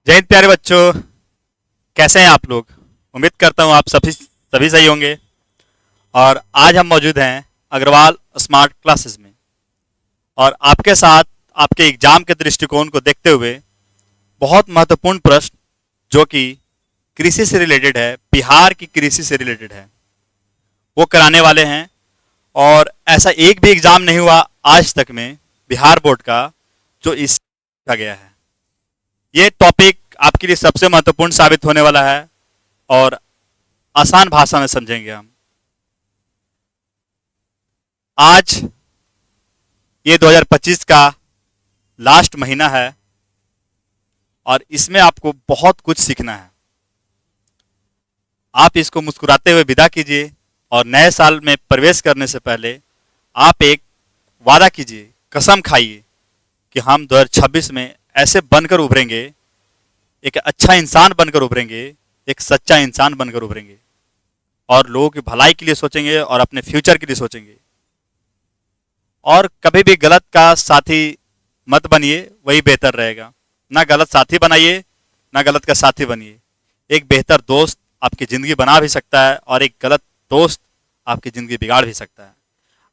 जय हिंद प्यारे बच्चों। कैसे हैं आप लोग? उम्मीद करता हूँ आप सभी सभी सही होंगे। और आज हम मौजूद हैं अग्रवाल स्मार्ट क्लासेस में, और आपके साथ आपके एग्जाम के दृष्टिकोण को देखते हुए बहुत महत्वपूर्ण प्रश्न जो कि कृषि से रिलेटेड है, बिहार की कृषि से रिलेटेड है, वो कराने वाले हैं। और ऐसा एक भी एग्जाम नहीं हुआ आज तक में बिहार बोर्ड का जो इस का गया है। ये टॉपिक आपके लिए सबसे महत्वपूर्ण साबित होने वाला है और आसान भाषा में समझेंगे हम। आज ये 2025 का लास्ट महीना है और इसमें आपको बहुत कुछ सीखना है। आप इसको मुस्कुराते हुए विदा कीजिए और नए साल में प्रवेश करने से पहले आप एक वादा कीजिए, कसम खाइए कि हम 2026 में ऐसे बनकर उभरेंगे, एक अच्छा इंसान बनकर उभरेंगे, एक सच्चा इंसान बनकर उभरेंगे और लोगों की भलाई के लिए सोचेंगे और अपने फ्यूचर के लिए सोचेंगे। और कभी भी गलत का साथी मत बनिए, वही बेहतर रहेगा। ना गलत साथी बनाइए, ना गलत का साथी बनिए। एक बेहतर दोस्त आपकी ज़िंदगी बना भी सकता है और एक गलत दोस्त आपकी ज़िंदगी बिगाड़ भी सकता है।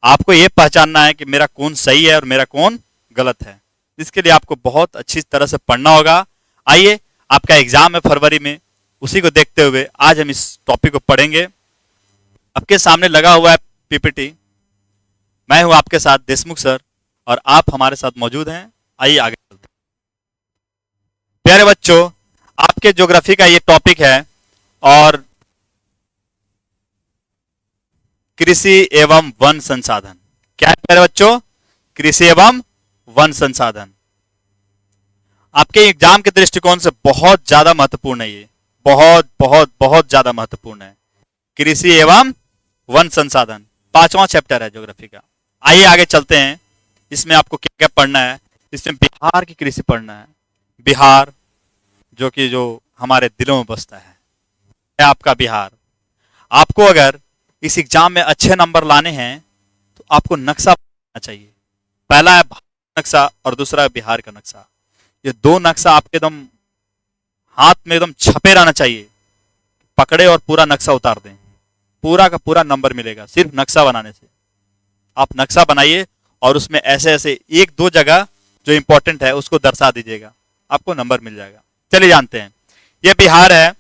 आपको ये पहचानना है कि मेरा कौन सही है और मेरा कौन गलत है। इसके लिए आपको बहुत अच्छी तरह से पढ़ना होगा। आइए, आपका एग्जाम है फरवरी में, उसी को देखते हुए आज हम इस टॉपिक को पढ़ेंगे। आपके सामने लगा हुआ है पीपीटी। मैं हूं आपके साथ देशमुख सर और आप हमारे साथ मौजूद हैं। आइए आगे चलते हैं। प्यारे बच्चों, आपके ज्योग्राफी का ये टॉपिक है और कृषि एवं वन संसाधन। क्या है प्यारे बच्चों? कृषि एवं वन संसाधन आपके एग्जाम के दृष्टिकोण से बहुत ज्यादा महत्वपूर्ण है। ये बहुत बहुत बहुत ज्यादा महत्वपूर्ण है। कृषि एवं वन संसाधन 5वां चैप्टर है ज्योग्राफी का। आइए आगे चलते हैं। इसमें आपको क्या क्या पढ़ना है? इसमें बिहार की कृषि पढ़ना है। बिहार जो हमारे दिलों में बसता है आपका बिहार। आपको अगर इस एग्जाम में अच्छे नंबर लाने हैं तो आपको नक्शा बनाना चाहिए। पहला है भारत का नक्शा और दूसरा है बिहार का नक्शा। ये दो नक्शा आपके एकदम हाथ में एकदम छपे रहना चाहिए। पकड़े और पूरा नक्शा उतार दें, पूरा का पूरा नंबर मिलेगा सिर्फ नक्शा बनाने से। आप नक्शा बनाइए और उसमें ऐसे ऐसे एक दो जगह जो इंपॉर्टेंट है उसको दर्शा दीजिएगा, आपको नंबर मिल जाएगा। चलिए जानते हैं। यह बिहार है।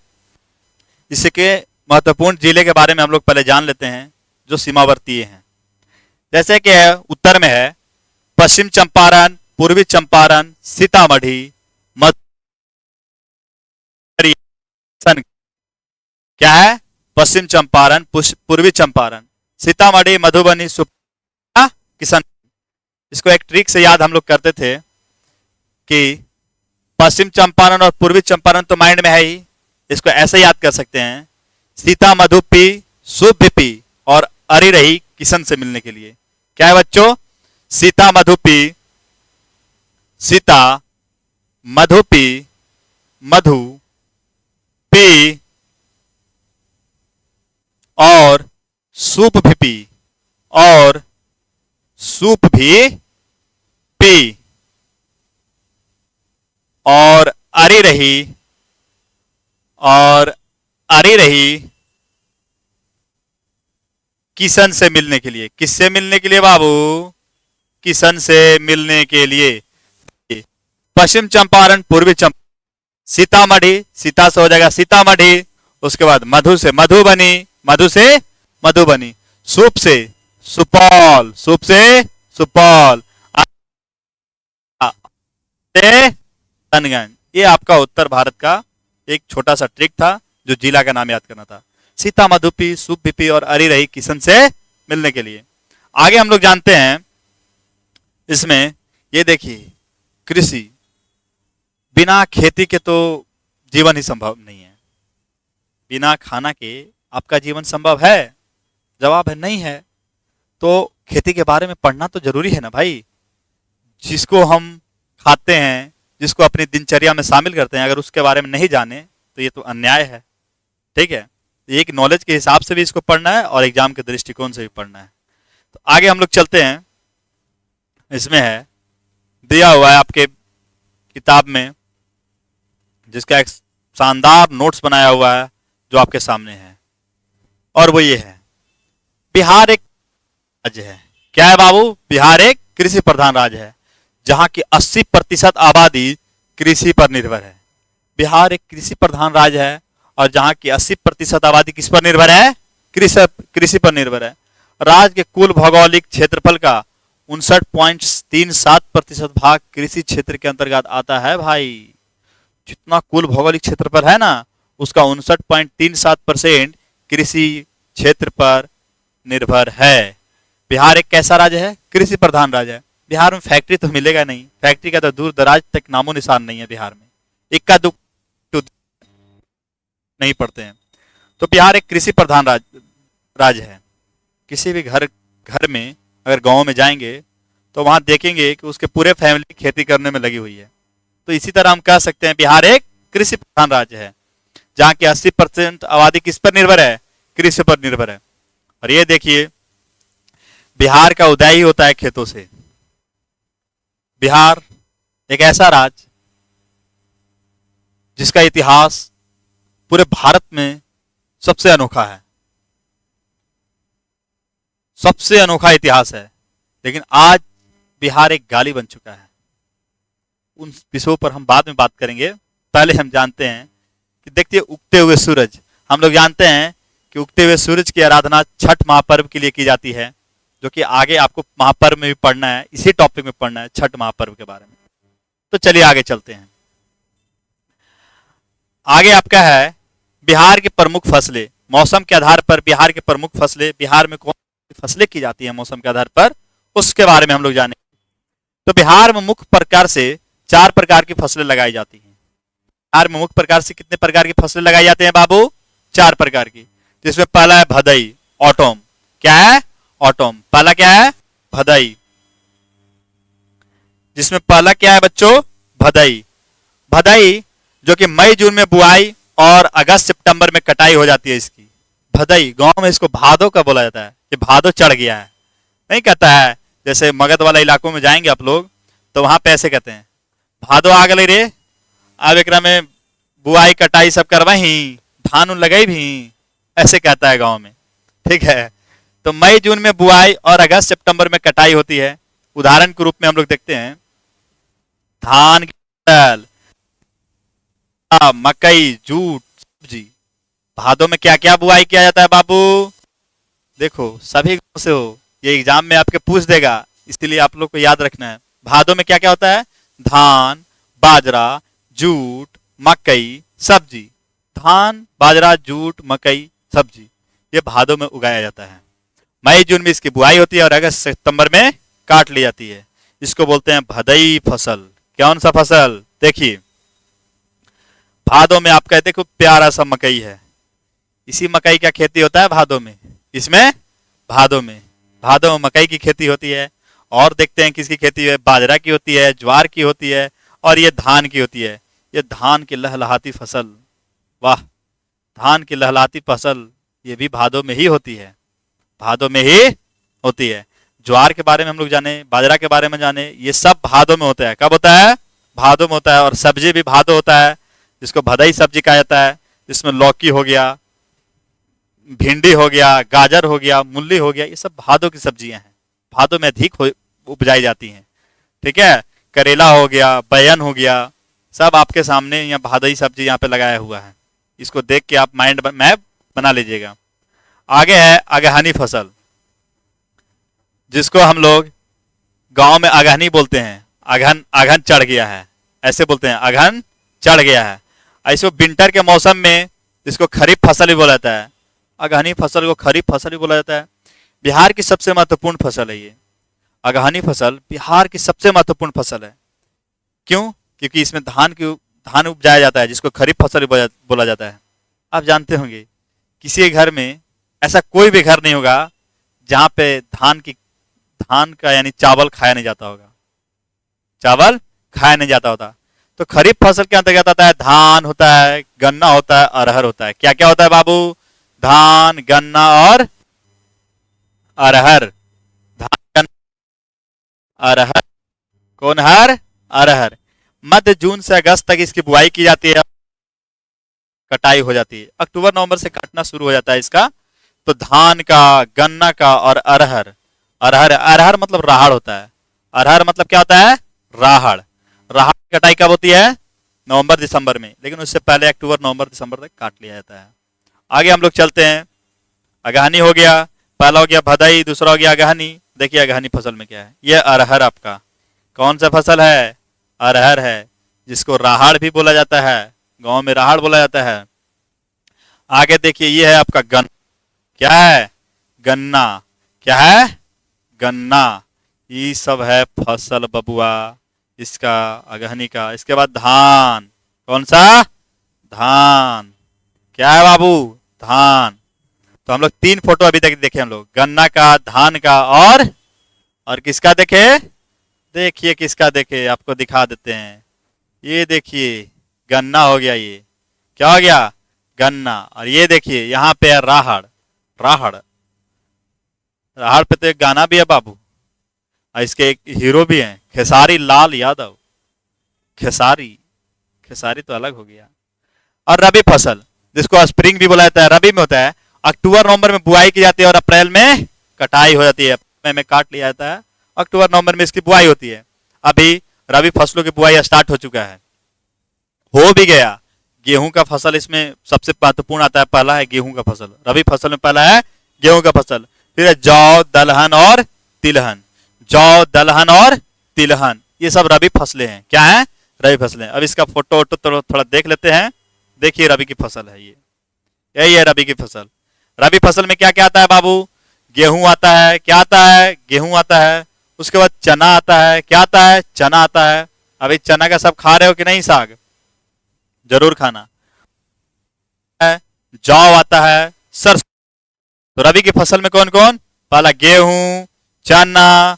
इसके महत्वपूर्ण जिले के बारे में हम लोग पहले जान लेते हैं जो सीमावर्तीय हैं। जैसे कि है, उत्तर में है पश्चिम चंपारण, पूर्वी चंपारण, सीतामढ़ी, मधुबनी। क्या है? पश्चिम चंपारण, पूर्वी चंपारण, सीतामढ़ी, मधुबनी, सुपौल, किशन। इसको एक ट्रिक से याद हम लोग करते थे कि पश्चिम चंपारण और पूर्वी चंपारण तो माइंड में है ही, इसको ऐसे याद कर सकते हैं सीता मधुपी सुपी और अरी रही किशन से मिलने के लिए। क्या है बच्चों? सीता मधुपी, सीता मधुपी, मधु पी और सूप भी पी और सूप भी पी और अरी रही और अरी रही किशन से मिलने के लिए। किससे मिलने के लिए बाबू? किशन से मिलने के लिए। पश्चिम चंपारण, पूर्वी चंपारण, सीतामढ़ी, सीता से हो जाएगा सीतामढ़ी, उसके बाद मधु से मधुबनी, मधु से मधुबनी, सूप से सुपौल, सूप से सुपौल, तनगंज। ये आपका उत्तर भारत का एक छोटा सा ट्रिक था जो जिला का नाम याद करना था। सीता मधुपी, सुपी और अरी रही किशन से मिलने के लिए। आगे हम लोग जानते हैं इसमें, ये देखिए कृषि, बिना खेती के तो जीवन ही संभव नहीं है। बिना खाना के आपका जीवन संभव है? जवाब है नहीं है। तो खेती के बारे में पढ़ना तो जरूरी है ना भाई। जिसको हम खाते हैं, जिसको अपनी दिनचर्या में शामिल करते हैं, अगर उसके बारे में नहीं जाने तो ये तो अन्याय है। ठीक है, एक नॉलेज के हिसाब से भी इसको पढ़ना है और एग्जाम के दृष्टिकोण से भी पढ़ना है। तो आगे हम लोग चलते हैं। इसमें है, दिया हुआ है आपके किताब में जिसका एक शानदार नोट्स बनाया हुआ है जो आपके सामने है, और वो ये है, बिहार एक राज्य है। क्या है बाबू? बिहार एक कृषि प्रधान राज्य है जहां की 80% आबादी कृषि पर निर्भर है। बिहार एक कृषि प्रधान राज्य है और जहां की 80% आबादी किस पर निर्भर है? कृषि पर निर्भर है। राज्य के कुल भौगोलिक क्षेत्रफल का 59.37% भाग कृषि क्षेत्र के अंतर्गत आता है भाई। जितना कुल भौगोलिक क्षेत्रफल है ना, उसका 59.37% कृषि क्षेत्र पर निर्भर है। बिहार एक कैसा राज्य है? कृषि प्रधान राज्य है। बिहार में फैक्ट्री तो मिलेगा नहीं, फैक्ट्री का तो दूर दराज तक नामो निशान नहीं है बिहार में, इक्का दुक्का नहीं पड़ते हैं। तो बिहार एक कृषि प्रधान राज्य है। किसी भी घर में अगर गांव में जाएंगे तो वहां देखेंगे कि उसके पूरे फैमिली खेती करने में लगी हुई है। तो इसी तरह हम कह सकते हैं बिहार एक कृषि प्रधान राज्य है जहां की 80% आबादी किस पर निर्भर है? कृषि पर निर्भर है। और ये देखिए, बिहार का उदय ही होता है खेतों से। बिहार एक ऐसा राज्य जिसका इतिहास पूरे भारत में सबसे अनोखा है, सबसे अनोखा इतिहास है। लेकिन आज बिहार एक गाली बन चुका है। उन विषयों पर हम बाद में बात करेंगे। पहले हम जानते हैं कि देखिए, उगते हुए सूरज, हम लोग जानते हैं कि उगते हुए सूरज की आराधना छठ महापर्व के लिए की जाती है, जो कि आगे आपको महापर्व में भी पढ़ना है, इसी टॉपिक में पढ़ना है, छठ महापर्व के बारे में। तो चलिए आगे चलते हैं। आगे आपका है बिहार की प्रमुख फसलें। मौसम के आधार पर बिहार की प्रमुख फसलें, बिहार में कौन सी फसलें की जाती है मौसम के आधार पर, उसके बारे में हम लोग जानेंगे। तो बिहार में मुख्य प्रकार से 4 प्रकार की फसलें लगाई जाती हैं। बिहार में मुख्य प्रकार से कितने प्रकार की फसलें लगाई जाती हैं बाबू? 4 प्रकार की। जिसमें पहला है भदई, ऑटोम। क्या है? ऑटोम। पहला क्या है? भदई। जिसमें पहला क्या है बच्चों? भदई। भदई जो कि मई जून में बुआई और अगस्त सितंबर में कटाई हो जाती है इसकी। भदई, गांव में इसको भादो का बोला जाता है कि भादो चढ़ गया है, नहीं कहता है। जैसे मगध वाला इलाकों में जाएंगे आप लोग तो वहां पे ऐसे कहते हैं, भादो आ गई रे, अब एक में बुआई कटाई सब करवाही, धान उन लगाई भी, ऐसे कहता है गांव में। ठीक है। तो मई जून में बुआई और अगस्त सितंबर में कटाई होती है। उदाहरण के रूप में हम लोग देखते हैं धान की फसल, मकई, जूट, सब्जी। भादों में क्या क्या बुआई किया जाता है बाबू? देखो, सभी गांव से हो, ये एग्जाम में आपके पूछ देगा, इसलिए आप लोग को याद रखना है। भादों में क्या क्या होता है? धान, बाजरा, जूट, मकई, सब्जी। धान, बाजरा, जूट, मकई, सब्जी, ये भादों में उगाया जाता है। मई जून में इसकी बुआई होती है और अगस्त सितंबर में काट ली जाती है। इसको बोलते हैं भदई फसल। कौन सा फसल? देखिए, भादों में आपका देखो प्यारा सा मकई है, इसी मकई का खेती होता है भादों में। इसमें भादों में मकई की खेती होती है। और देखते हैं किसकी खेती है? बाजरा की होती है, ज्वार की होती है, और ये धान की होती है। ये धान की लहलहाती फसल, वाह, धान की लहलहाती फसल ये भी भादों में ही होती है, भादों में ही होती है। ज्वार के बारे में हम लोग जाने, बाजरा के बारे में जाने, ये सब भादों में होता है। कब होता है? भादों में होता है। और सब्जी भी भादों होता है, जिसको भदई सब्जी कहा जाता है। जिसमें लौकी हो गया, भिंडी हो गया, गाजर हो गया, मूली हो गया, ये सब भादों की सब्जियां हैं, भादों में अधिक उपजाई जाती हैं। ठीक है। करेला हो गया, बैगन हो गया, सब आपके सामने यहाँ भादई सब्जी यहाँ पे लगाया हुआ है। इसको देख के आप माइंड मैप बना लीजिएगा। आगे है अगहनी फसल, जिसको हम लोग गांव में अगहनी बोलते हैं। अगहन चढ़ गया है, ऐसे बोलते हैं, अगहन चढ़ गया है। ऐसे विंटर के मौसम में इसको खरीफ फसल भी बोला जाता है। अगहनी फसल को खरीफ फसल भी बोला जाता है। बिहार की सबसे महत्वपूर्ण फसल है ये अगहनी फसल। बिहार की सबसे महत्वपूर्ण फसल है। क्यों? क्योंकि इसमें धान उपजाया जाता है, जिसको खरीफ फसल बोला जाता है। आप जानते होंगे किसी घर में ऐसा कोई भी घर नहीं होगा जहां पे धान का यानी चावल खाया नहीं जाता होगा, चावल खाया नहीं जाता होता। तो खरीफ फसल के अंतर्गत आता है धान होता है, गन्ना होता है, अरहर होता है। क्या क्या होता है बाबू? धान, गन्ना और अरहर। धान, गन्ना, अरहर। कौन हर? अरहर। मध्य जून से अगस्त तक इसकी बुआई की जाती है। कटाई हो जाती है। अक्टूबर नवंबर से काटना शुरू हो जाता है इसका। तो धान का, गन्ना का और अरहर, अरहर अरहर मतलब राहड़ होता है। अरहर मतलब क्या होता है? राहड़। राहड़ की कटाई कब होती है? नवंबर दिसंबर में, लेकिन उससे पहले अक्टूबर नवंबर दिसंबर तक काट लिया जाता है। आगे हम लोग चलते हैं। अगहनी हो गया, पहला हो गया भदई, दूसरा हो गया अगहनी। देखिए अगहनी फसल में क्या है, ये अरहर आपका कौन सा फसल है? अरहर है, जिसको राहड़ भी बोला जाता है, गांव में राहड़ बोला जाता है। आगे देखिए ये है आपका गन्ना। क्या है? गन्ना। क्या है? गन्ना। ये सब है फसल बबुआ इसका, अगहनी का। इसके बाद धान। कौन सा? धान। क्या है बाबू? धान। तो हम लोग 3 फोटो अभी तक देखे हम लोग, गन्ना का, धान का और किसका देखे? देखिए किसका देखे, आपको दिखा देते हैं। ये देखिए गन्ना हो गया, ये क्या हो गया? गन्ना। और ये देखिए यहाँ पे है राहड़। राहड़, राहड़ पे तो एक गाना भी है बाबू, और इसके एक हीरो भी हैं, खेसारी लाल यादव। खेसारी, खेसारी तो अलग हो गया। और रबी फसल, जिसको स्प्रिंग भी बोला जाता है, रबी में होता है। अक्टूबर नवंबर में बुआई की जाती है और अप्रैल में कटाई हो जाती है। मई में काट लिया जाता है, अक्टूबर नवंबर में इसकी बुआई होती है। अभी रबी फसलों की बुआई स्टार्ट हो चुका है, हो भी गया। गेहूं का फसल इसमें सबसे महत्वपूर्ण आता है, पहला है गेहूं का फसल। रबी फसल में पहला है गेहूं का फसल, फिर है जौ, दलहन और तिलहन। जौ, दलहन और तिलहन, ये सब रबी फसलें हैं। क्या है? रबी फसलें। अब इसका फोटो वोटो थोड़ा देख लेते हैं। देखिए रबी की फसल है ये, यही है रबी की फसल। रबी फसल में क्या क्या आता है बाबू? गेहूं आता है। क्या आता है? गेहूं आता है। उसके बाद चना आता है। क्या आता है? चना आता है। अभी चना का सब खा रहे हो कि नहीं? साग जरूर खाना। जौ आता है, सरसों। तो रबी की फसल में कौन कौन? पहला गेहूं, चना,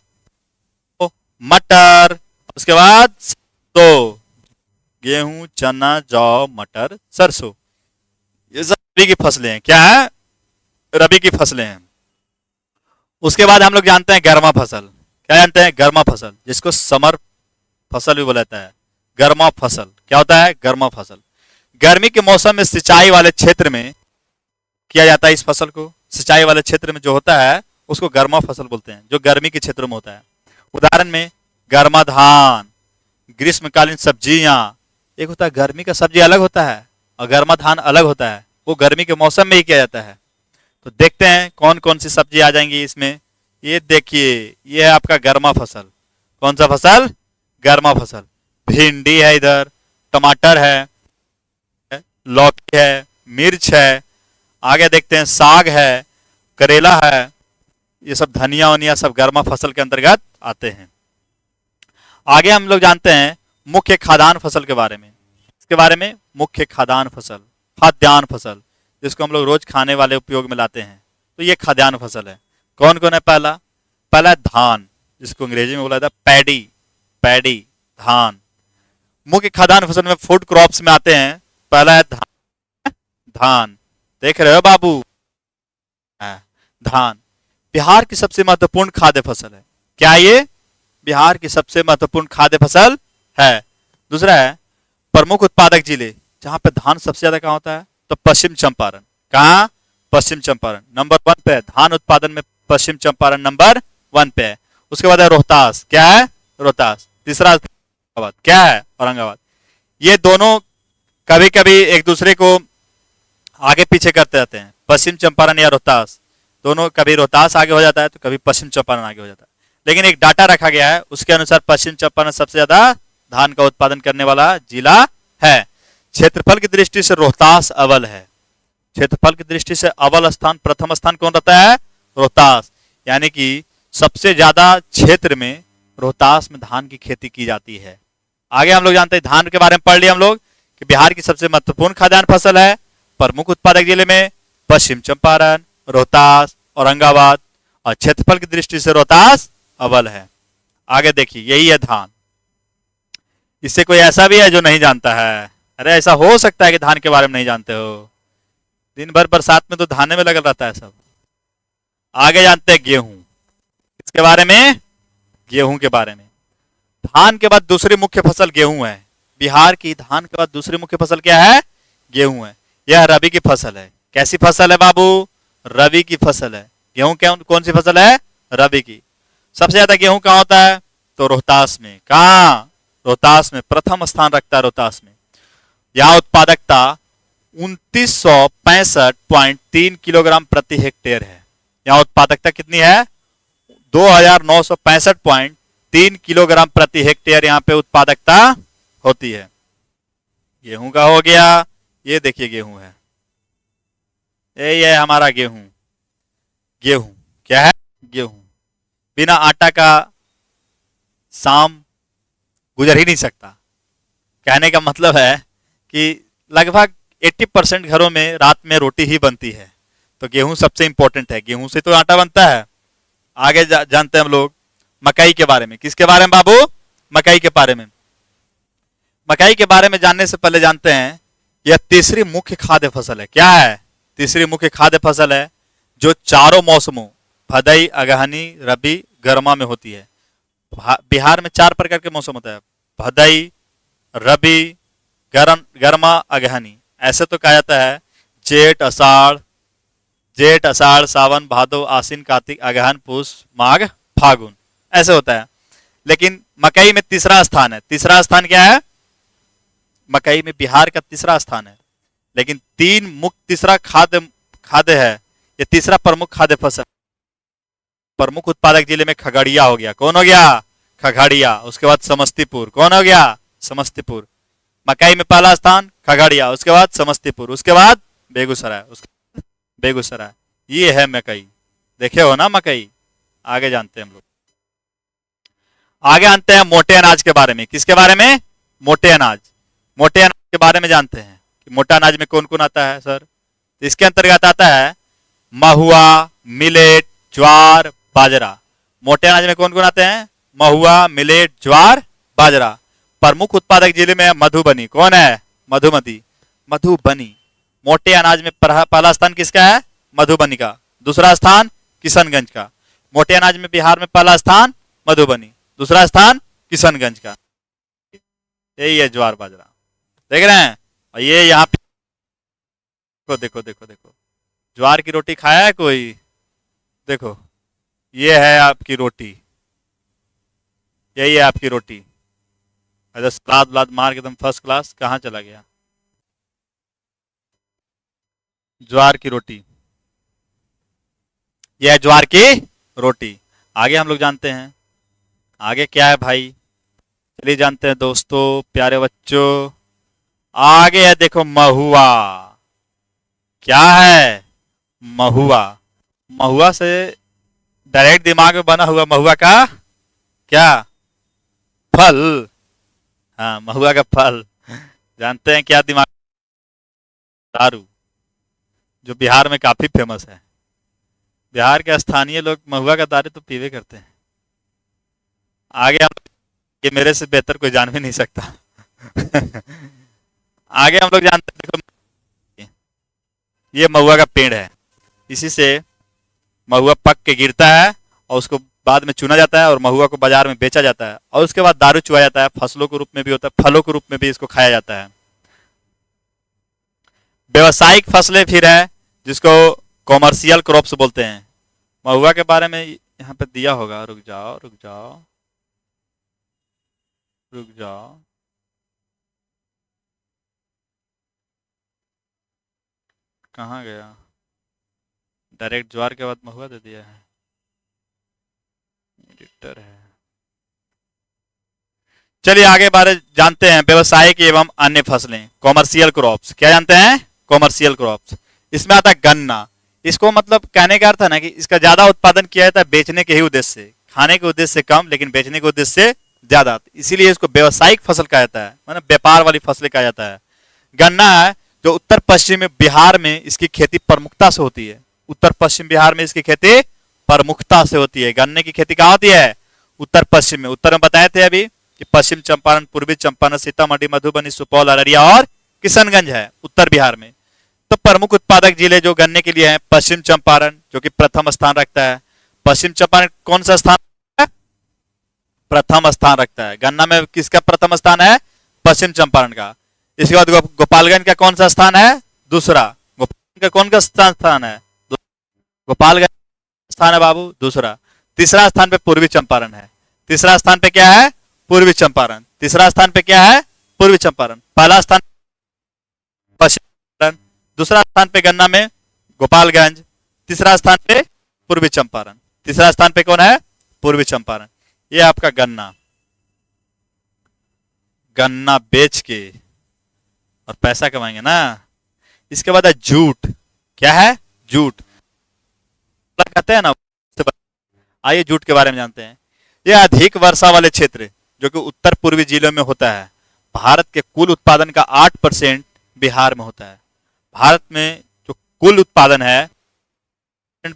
मटर, उसके बाद तो गेहूं, चना, जौ, मटर, सरसों, ये सब रबी की फसलें हैं। क्या है? रबी की फसलें हैं। उसके बाद हम लोग जानते हैं गर्मा फसल। क्या जानते हैं? गर्मा फसल, जिसको समर फसल भी बोला जाता है। गर्मा फसल क्या होता है? गर्मा फसल गर्मी के मौसम में सिंचाई वाले क्षेत्र में किया जाता है। इस फसल को सिंचाई वाले क्षेत्र में जो होता है उसको गर्मा फसल बोलते हैं, जो गर्मी के क्षेत्र में होता है। उदाहरण में गर्मा धान, ग्रीष्मकालीन सब्जियां। एक होता है गर्मी का सब्जी अलग होता है और गर्मा धान अलग होता है, वो गर्मी के मौसम में ही किया जाता है। तो देखते हैं कौन कौन सी सब्जी आ जाएंगी इसमें। ये देखिए ये है आपका गर्मा फसल। कौन सा फसल? गर्मा फसल। भिंडी है, इधर टमाटर है, लौकी है, मिर्च है। आगे देखते हैं साग है, करेला है। ये सब धनिया वनिया सब गर्मा फसल के अंतर्गत आते हैं। आगे हम लोग जानते हैं मुख्य खाद्यान्न फसल के बारे में। इसके बारे में मुख्य खाद्यान्न फसल, खाद्यान्न फसल, जिसको हम लोग रोज खाने वाले उपयोग में लाते हैं। तो ये खाद्यान्न फसल है। कौन कौन है? पहला है धान, जिसको अंग्रेजी में बोला जाता है पैडी। पैडी, धान। मुख्य खाद्यान्न फसल में फूड क्रॉप्स में आते हैं। पहला है धान। धान देख रहे हो बाबू? धान बिहार की सबसे महत्वपूर्ण खाद्य फसल है। क्या ये? बिहार की सबसे महत्वपूर्ण खाद्य फसल है। दूसरा है प्रमुख उत्पादक जिले, जहां पे धान सबसे ज्यादा कहाँ होता है? तो पश्चिम चंपारण। कहाँ? पश्चिम चंपारण नंबर 1 पे है। धान उत्पादन में पश्चिम चंपारण नंबर 1 पे है। उसके बाद है रोहतास। क्या है? रोहतास। तीसरा औरंगाबाद। क्या है? औरंगाबाद। ये दोनों कभी कभी एक दूसरे को आगे पीछे करते रहते हैं, पश्चिम चंपारण या रोहतास। दोनों कभी रोहतास आगे हो जाता है तो कभी पश्चिम चंपारण आगे हो जाता है, लेकिन एक डाटा रखा गया है, उसके अनुसार पश्चिम चंपारण सबसे ज्यादा धान का उत्पादन करने वाला जिला है। क्षेत्रफल की दृष्टि से रोहतास अव्वल है। क्षेत्रफल की दृष्टि से अव्वल स्थान, प्रथम स्थान कौन रहता है? रोहतास। यानी कि सबसे ज्यादा क्षेत्र में रोहतास में धान की खेती की जाती है। आगे हम लोग जानते हैं धान के बारे में पढ़ लिया हम लोग कि बिहार की सबसे महत्वपूर्ण खाद्यान्न फसल है। प्रमुख उत्पादक जिले में पश्चिम चंपारण, रोहतास, औरंगाबाद, और क्षेत्रफल की दृष्टि से रोहतास अव्वल है। आगे देखिए यही है धान। इससे कोई ऐसा भी है जो नहीं जानता है? अरे ऐसा हो सकता है कि धान के बारे में नहीं जानते हो? दिन भर बरसात में तो धाने में लगा रहता है सब। आगे जानते हैं गेहूं। इसके बारे में, गेहूं के बारे में। धान के बाद दूसरी मुख्य फसल गेहूं है। बिहार की धान के बाद दूसरी मुख्य फसल क्या है? गेहूं है। यह रबी की फसल है। कैसी फसल है बाबू? रबी की फसल है। गेहूं कौन सी फसल है? रबी की। सबसे ज्यादा गेहूं कहाँ होता है? तो रोहतास में। कहाँ? रोहतास में प्रथम स्थान रखता है, रोहतास में। यहाँ उत्पादकता 2965.3 किलोग्राम प्रति हेक्टेयर है। यहाँ उत्पादकता कितनी है? 2965.3 किलोग्राम प्रति हेक्टेयर यहाँ पे उत्पादकता होती है। गेहूं का हो गया। ये देखिए गेहूं है, ये हमारा गेहूं। गेहूं क्या है? गेहूं। बिना आटा का शाम गुजर ही नहीं सकता। कहने का मतलब है कि लगभग 80% घरों में रात में रोटी ही बनती है। तो गेहूं सबसे इंपॉर्टेंट है। गेहूं से तो आटा बनता है। आगे जानते हैं हम लोग मकई के बारे में। किसके बारे में बाबू? मकई के बारे में। मकई के बारे में जानने से पहले जानते हैं यह तीसरी मुख्य खाद्य फसल है। क्या है? तीसरी मुख्य खाद्य फसल है जो चारों मौसमों भदई, अगहनी, रबी, गर्मा में होती है। बिहार में 4 प्रकार के मौसम होता है, भदई, रबी, गर्मा, अगहनी। ऐसे तो कहा जाता है जेठ अषाढ़ सावन भादो आश्विन कार्तिक अगहन पूस माघ फागुन, ऐसे होता है। लेकिन मकई में तीसरा स्थान है। तीसरा स्थान क्या है? मकई में बिहार का तीसरा स्थान है। लेकिन तीसरा खाद्य है। ये तीसरा प्रमुख खाद्य फसल। प्रमुख उत्पादक जिले में खगड़िया हो गया। कौन हो गया? खगड़िया। उसके बाद समस्तीपुर। कौन हो गया? समस्तीपुर। मकई में पहला स्थान खगड़िया, उसके बाद समस्तीपुर, उसके बाद बेगूसराय, बेगूसराय। ये है मकई। देखे हो ना मकई। आगे जानते हैं हम लोग। आगे जानते हैं मोटे अनाज के बारे में। किसके बारे में? मोटे अनाज। मोटे अनाज के बारे में जानते हैं कि मोटा अनाज में कौन कौन आता है सर? इसके अंतर्गत आता है महुआ, मिलेट, ज्वार, बाजरा। मोटे अनाज में कौन कौन आते हैं? महुआ, मिलेट, ज्वार, बाजरा। प्रमुख उत्पादक जिले में मधुबनी। कौन है? मधुबनी। मोटे अनाज में पहला स्थान किसका है? मधुबनी का। दूसरा स्थान किशनगंज का। मोटे अनाज में बिहार में पहला स्थान मधुबनी, दूसरा स्थान किशनगंज का। यही है ज्वार बाजरा। देख रहे हैं? और ये यहाँ पे देखो देखो देखो, ज्वार की रोटी खाया है कोई? देखो, ये है आपकी रोटी, यही है आपकी रोटी। अगर सलाद वलाद मार के एकदम फर्स्ट क्लास। कहाँ चला गया? ज्वार की रोटी, यह है ज्वार की रोटी। आगे हम लोग जानते हैं आगे क्या है भाई। चलिए जानते हैं दोस्तों, प्यारे बच्चों। आगे है देखो महुआ। क्या है? महुआ। महुआ से डायरेक्ट दिमाग में बना हुआ महुआ का क्या? फल। हाँ, महुआ का फल। जानते हैं क्या दिमाग? दारू, जो बिहार में काफी फेमस है। बिहार के स्थानीय लोग महुआ का दारू तो पीवे करते हैं। आगे हम, ये मेरे से बेहतर कोई जान भी नहीं सकता। आगे हम लोग जानते हैं, देखो ये महुआ का पेड़ है। इसी से महुआ पक के गिरता है और उसको बाद में चुना जाता है और महुआ को बाजार में बेचा जाता है और उसके बाद दारू चुआ जाता है। फसलों के रूप में भी होता है, फलों के रूप में भी इसको खाया जाता है। व्यवसायिक फसलें फिर है जिसको कॉमर्शियल क्रॉप्स बोलते हैं। महुआ के बारे में यहाँ पे दिया होगा। रुक जाओ रुक जाओ रुक जाओ, कहाँ गया? डायरेक्ट ज्वार के बाद महुआ दे दिया है। एडिटर है। चलिए आगे बारे जानते हैं व्यवसायिक एवं अन्य फसलें, कॉमर्शियल क्रॉप्स। क्या जानते हैं? Commercial crops. इसमें आता है गन्ना। इसको मतलब कहने का अर्थ है ना कि इसका ज्यादा उत्पादन किया जाता है बेचने के ही उद्देश्य से। खाने के उद्देश्य से कम, लेकिन बेचने के उद्देश्य से ज्यादा। इसीलिए इसको व्यवसायिक फसल कहा जाता है, मतलब व्यापार वाली फसलें कहा जाता है। गन्ना है जो उत्तर पश्चिम बिहार में इसकी खेती प्रमुखता से होती है। उत्तर पश्चिम बिहार में इसकी खेती प्रमुखता से होती है। गन्ने की खेती कहाँ होती है? उत्तर पश्चिम में। उत्तर में बताए थे अभी कि पश्चिम चंपारण, पूर्वी चंपारण, सीतामढ़ी, मधुबनी, सुपौल, अररिया और किशनगंज है उत्तर बिहार में। तो प्रमुख उत्पादक जिले जो गन्ने के लिए हैं, पश्चिम चंपारण जो कि प्रथम स्थान रखता है। पश्चिम चंपारण कौन सा स्थान? प्रथम स्थान रखता है। गन्ना में किसका प्रथम स्थान है? पश्चिम चंपारण का। इसके बाद गोपालगंज का कौन सा स्थान है? दूसरा। गोपालगंज का कौन का स्थान है? गोपालगंज स्थान है बाबू, दूसरा। तीसरा स्थान पे पूर्वी चंपारण है। तीसरा स्थान पे क्या है? पूर्वी चंपारण। तीसरा स्थान पे क्या है? पूर्वी चंपारण। पहला स्थान पश्चिम चंपारण, दूसरा स्थान पे गन्ना में गोपालगंज, तीसरा स्थान पे पूर्वी चंपारण। तीसरा स्थान पे कौन है? पूर्वी चंपारण। ये आपका गन्ना, गन्ना बेच के और पैसा कमाएंगे ना। इसके बाद है जूट। क्या है? जूट कहते हैं ना। आइए जूट के बारे में जानते हैं। यह अधिक वर्षा वाले क्षेत्र जो कि उत्तर पूर्वी जिलों में होता है। भारत के कुल उत्पादन का 8% बिहार में होता है। भारत में जो कुल उत्पादन है,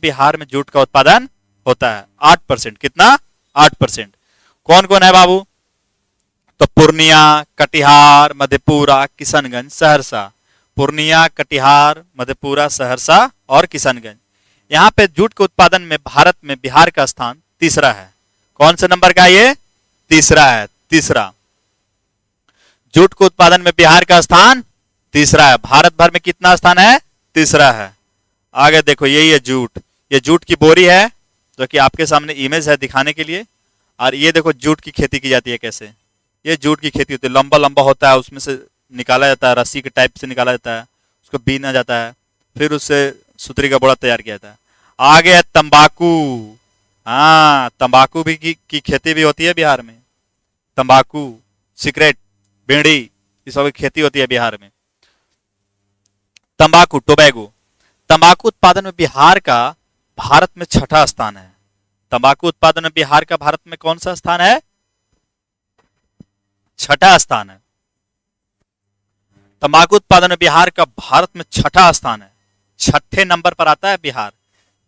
बिहार में जूट का उत्पादन होता है 8%। कितना? 8%। कौन कौन है बाबू? तो पूर्णिया, कटिहार, मधेपुरा, किशनगंज, सहरसा। पूर्णिया, कटिहार, मधेपुरा, सहरसा और किशनगंज। यहाँ पे जूट के उत्पादन में भारत में बिहार का स्थान तीसरा है। कौन से नंबर का? ये तीसरा है, तीसरा। जूट के उत्पादन में बिहार का स्थान तीसरा है। भारत भर में कितना स्थान है? तीसरा है। आगे देखो, यही है जूट। ये जूट की बोरी है जो कि आपके सामने इमेज है दिखाने के लिए। और ये देखो जूट की खेती की जाती है कैसे। ये जूट की खेती होती है, लंबा लंबा होता है, उसमें से निकाला जाता है, रस्सी के टाइप से निकाला जाता है, उसको बीना जाता है, फिर उससे सुतरी का बोरा तैयार किया जाता है। आगे है तंबाकू। हाँ, तंबाकू भी की खेती भी होती है बिहार में। तंबाकू, सिगरेट, बीड़ी, ये सब की खेती होती है बिहार में। तंबाकू, टोबैगो। तंबाकू उत्पादन में बिहार का भारत में छठा स्थान है। तंबाकू उत्पादन में बिहार का भारत में कौन सा स्थान है? छठा स्थान है। तंबाकू उत्पादन में बिहार का भारत में छठा स्थान है। छठे नंबर पर आता है बिहार।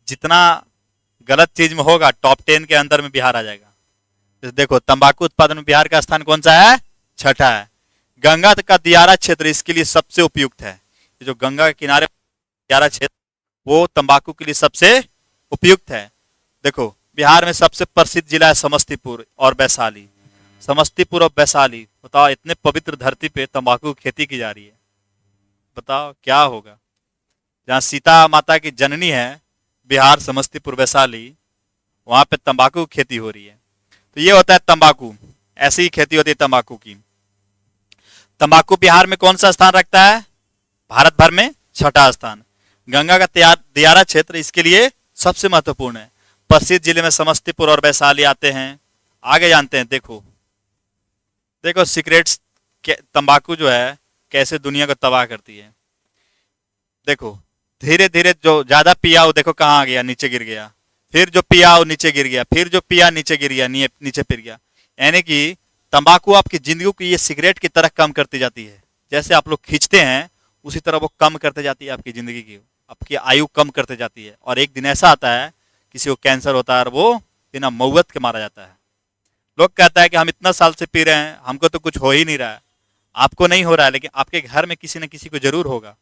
जितना गलत चीज में होगा टॉप 10 के अंदर में बिहार आ जाएगा। देखो, तंबाकू उत्पादन में बिहार का स्थान कौन सा है? छठा है। गंगा का दियारा क्षेत्र इसके लिए सबसे उपयुक्त है। जो गंगा के किनारे दियारा क्षेत्र, वो तंबाकू के लिए सबसे उपयुक्त है। देखो, बिहार में सबसे प्रसिद्ध जिला है समस्तीपुर और वैशाली। समस्तीपुर और वैशाली, बताओ, इतने पवित्र धरती पे तंबाकू की खेती की जा रही है। बताओ क्या होगा। जहाँ सीता माता की जननी है, बिहार, समस्तीपुर, वैशाली, वहां पे तंबाकू की खेती हो रही है। तो ये होता है तंबाकू। ऐसी ही खेती होती है तंबाकू की। तंबाकू बिहार में कौन सा स्थान रखता है? भारत भर में छठा स्थान। गंगा का दियारा क्षेत्र इसके लिए सबसे महत्वपूर्ण है। प्रसिद्ध जिले में समस्तीपुर और वैशाली आते हैं। आगे जानते हैं। देखो देखो, सिगरेट्स, तंबाकू जो है कैसे दुनिया को तबाह करती है। देखो, धीरे धीरे जो ज्यादा पिया वो देखो कहाँ आ गया, नीचे गिर गया। फिर जो पिया वो नीचे गिर गया, फिर जो पिया नीचे गिर गया, नीचे फिर गया। यानी कि तंबाकू आपकी जिंदगी को ये सिगरेट की तरह कम करती जाती है। जैसे आप लोग खींचते हैं उसी तरह वो कम करते जाती है आपकी जिंदगी की। आपकी आयु कम करते जाती है। और एक दिन ऐसा आता है किसी को कैंसर होता है और वो बिना मौत के मारा जाता है। लोग कहता है कि हम इतना साल से पी रहे हैं, हमको तो कुछ हो ही नहीं रहा है। आपको नहीं हो रहा है, लेकिन आपके घर में किसी न किसी को जरूर होगा।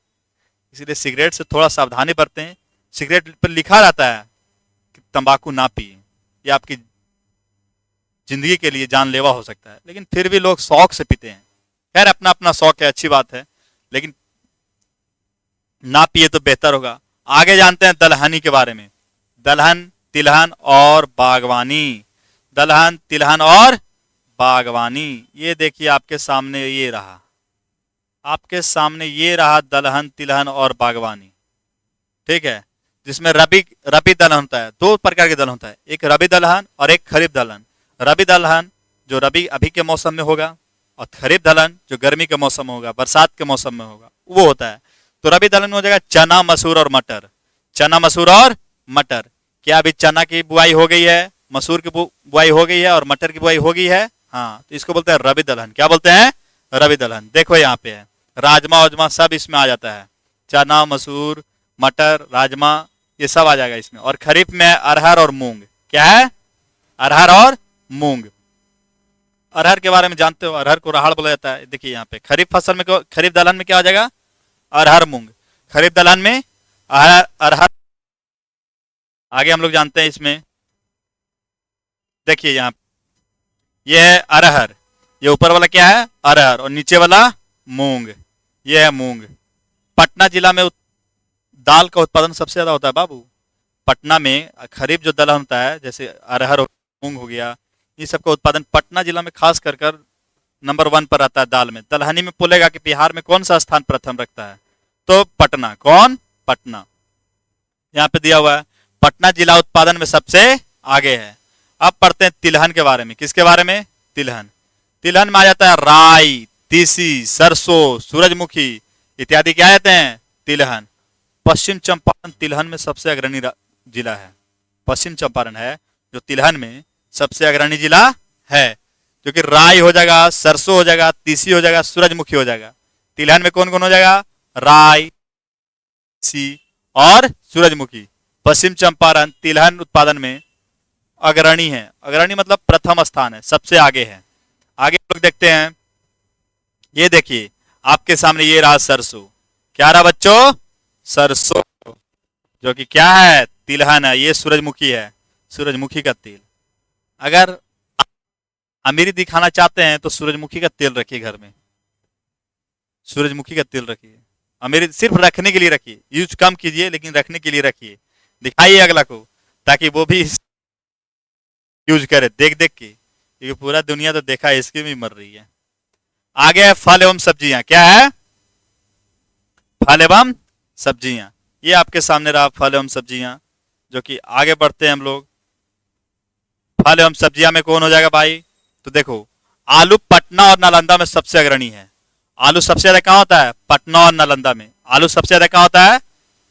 इसलिए सिगरेट से थोड़ा सावधानी बरतें। सिगरेट पर लिखा रहता है कि तंबाकू ना पिए, ये आपकी जिंदगी के लिए जानलेवा हो सकता है, लेकिन फिर भी लोग शौक से पीते हैं। खैर, अपना अपना शौक है, अच्छी बात है, लेकिन ना पिए तो बेहतर होगा। आगे जानते हैं दलहनी के बारे में। दलहन, तिलहन और बागवानी। दलहन, तिलहन और बागवानी। ये देखिए आपके सामने ये रहा, आपके सामने ये रहा दलहन, तिलहन और बागवानी। ठीक है, जिसमें रबी दलहन होता है। दो प्रकार के दलहन होता है, एक रबी दलहन और एक खरीफ दलहन। रबी दलहन जो रबी अभी के मौसम में होगा, और खरीफ दलहन जो गर्मी के मौसम में होगा, बरसात के मौसम में होगा, वो होता है। तो रबी दलहन में हो जाएगा चना, मसूर और मटर। चना, मसूर और मटर। क्या अभी चना की बुआई हो गई है, मसूर की बुआई हो गई है और मटर की बुआई हो गई है? हाँ, तो इसको बोलते हैं रबी दलहन। क्या बोलते हैं? रबी दलहन। देखो यहाँ पे है, राजमा वाजमा सब इसमें आ जाता है। चना, मसूर, मटर, राजमा, ये सब आ जाएगा इसमें। और खरीफ में अरहर और मूंग। क्या है? अरहर और मूंग। अरहर के बारे में जानते हो, अरहर को राहड़ बोला जाता है। देखिए यहाँ पे खरीफ फसल में, खरीफ दलहन में क्या आ जाएगा? अरहर, मूंग। खरीफ दलहन में अरहर। आगे हम लोग जानते हैं इसमें, देखिए यहाँ ये है अरहर, ये ऊपर वाला क्या है? अरहर, और नीचे वाला मूंग, ये है मूंग। पटना जिला में दाल का उत्पादन सबसे ज्यादा होता है बाबू। पटना में खरीफ जो दलहन होता है, जैसे अरहर मूंग हो गया, ये सब का उत्पादन पटना जिला में खास कर नंबर 1 पर आता है। दाल में दलहनी में बोलेगा कि बिहार में कौन सा स्थान प्रथम रखता है, तो पटना। कौन? पटना। यहाँ पे दिया हुआ है पटना जिला उत्पादन में सबसे आगे है। अब पढ़ते हैं तिलहन के बारे में। किसके बारे में? तिलहन। तिलहन में आ जाता है राई, तीसी, सरसों, सूरजमुखी इत्यादि। क्या कहते हैं? तिलहन। पश्चिम चंपारण तिलहन में सबसे अग्रणी जिला है। पश्चिम चंपारण है जो तिलहन में सबसे अग्रणी जिला है, क्योंकि राई हो जाएगा, सरसों हो जाएगा, तीसी हो जाएगा, सूरजमुखी हो जाएगा। तिलहन में कौन कौन हो जाएगा? राई, तीसी और सूरजमुखी। पश्चिम चंपारण तिलहन उत्पादन में अग्रणी है। अग्रणी मतलब प्रथम स्थान है, सबसे आगे है। आगे लोग देखते हैं, ये देखिए आपके सामने ये रहा सरसों। क्या रहा बच्चों? सरसों, जो कि क्या है? तिलहन है। ये सूरजमुखी है, सूरजमुखी का तेल। अगर अमीरी दिखाना चाहते हैं तो सूरजमुखी का तेल रखिए घर में, सूरजमुखी का तेल रखिए। अमीरी सिर्फ रखने के लिए रखिए, यूज कम कीजिए लेकिन रखने के लिए रखिए। दिखाइए अगला को ताकि वो भी यूज करे देख देख के, क्योंकि पूरा दुनिया तो देखा है इसकी भी मर रही है। आगे है फल एवं सब्जियां। क्या है? फल एवं सब्जियां। ये आपके सामने रहा फल एवं सब्जियां, जो कि आगे बढ़ते हैं हम लोग। फल एवं सब्जियां में कौन हो जाएगा भाई? तो देखो आलू पटना और नालंदा में सबसे अग्रणी है। आलू सबसे ज्यादा कहां होता है? पटना और नालंदा में। आलू सबसे ज्यादा कहां होता है?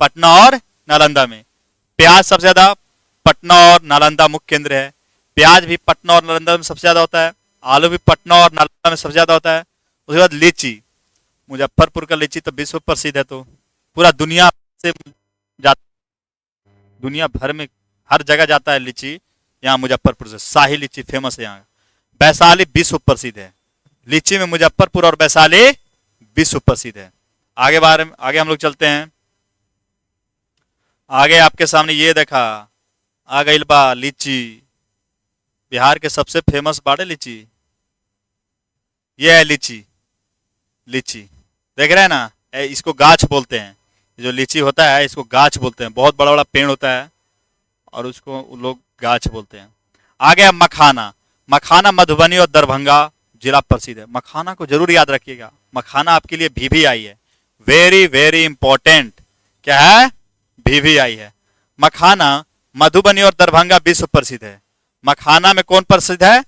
पटना और नालंदा में। प्याज सबसे ज्यादा पटना और नालंदा मुख्य केंद्र है। प्याज भी पटना और नालंदा में सबसे ज्यादा होता है। आलू भी पटना और नालंदा में सबसे ज्यादा होता है। उसके बाद लीची, मुजफ्फरपुर का लीची तो विश्व प्रसिद्ध है, तो पूरा दुनिया से दुनिया भर में हर जगह जाता है लीची। यहाँ मुजफ्फरपुर से शाही लीची फेमस है। यहाँ वैशाली विश्व प्रसिद्ध है। लीची में मुजफ्फरपुर और वैशाली विश्व प्रसिद्ध है। आगे हम लोग चलते हैं। आगे आपके सामने ये देखा आ गई बा लीची। बिहार के सबसे फेमस बाड़े लीची, ये है लीची। लीची देख रहे हैं ना, इसको गाछ बोलते हैं। जो लीची होता है इसको गाछ बोलते हैं। बहुत बड़ा बड़ा पेड़ होता है और उसको लोग गाछ बोलते हैं। आगे मखाना। मखाना मधुबनी और दरभंगा जिला प्रसिद्ध है। मखाना को जरूर याद रखिएगा, मखाना आपके लिए VVI है, वेरी वेरी इंपॉर्टेंट। क्या है? VVI है। मखाना मधुबनी और दरभंगा विश्व प्रसिद्ध है। मखाना में कौन प्रसिद्ध है?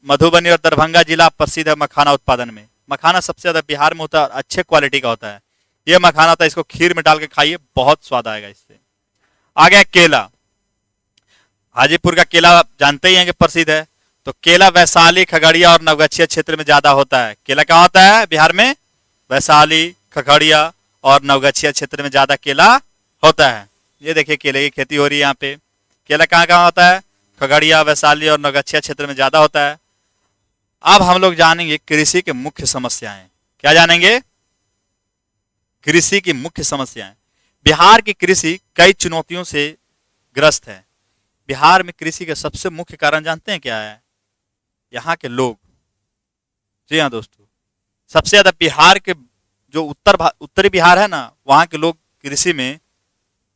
मधुबनी और दरभंगा जिला प्रसिद्ध है मखाना उत्पादन में। मखाना सबसे ज्यादा बिहार में होता है और अच्छे क्वालिटी का होता है। ये मखाना होता है, इसको खीर में डाल के खाइए, बहुत स्वाद आएगा इससे। आगे केला। हाजीपुर का केला आप जानते ही हैं कि प्रसिद्ध है। तो केला वैशाली, खगड़िया और नवगछिया क्षेत्र में ज्यादा होता है। केला कहाँ होता है बिहार में? वैशाली, खगड़िया और नवगछिया क्षेत्र में ज्यादा केला होता है। ये देखिए केले की खेती हो रही है यहाँ पे। केला कहाँ कहाँ होता है? खगड़िया, वैशाली और नवगछिया क्षेत्र में ज्यादा होता है। अब हम लोग जानेंगे कृषि के मुख्य समस्याएं। क्या जानेंगे? कृषि की मुख्य समस्याएं। बिहार की कृषि कई चुनौतियों से ग्रस्त है। बिहार में कृषि का सबसे मुख्य कारण जानते हैं क्या है? यहाँ के लोग। जी हाँ दोस्तों, सबसे ज्यादा बिहार के जो उत्तरी बिहार है ना, वहाँ के लोग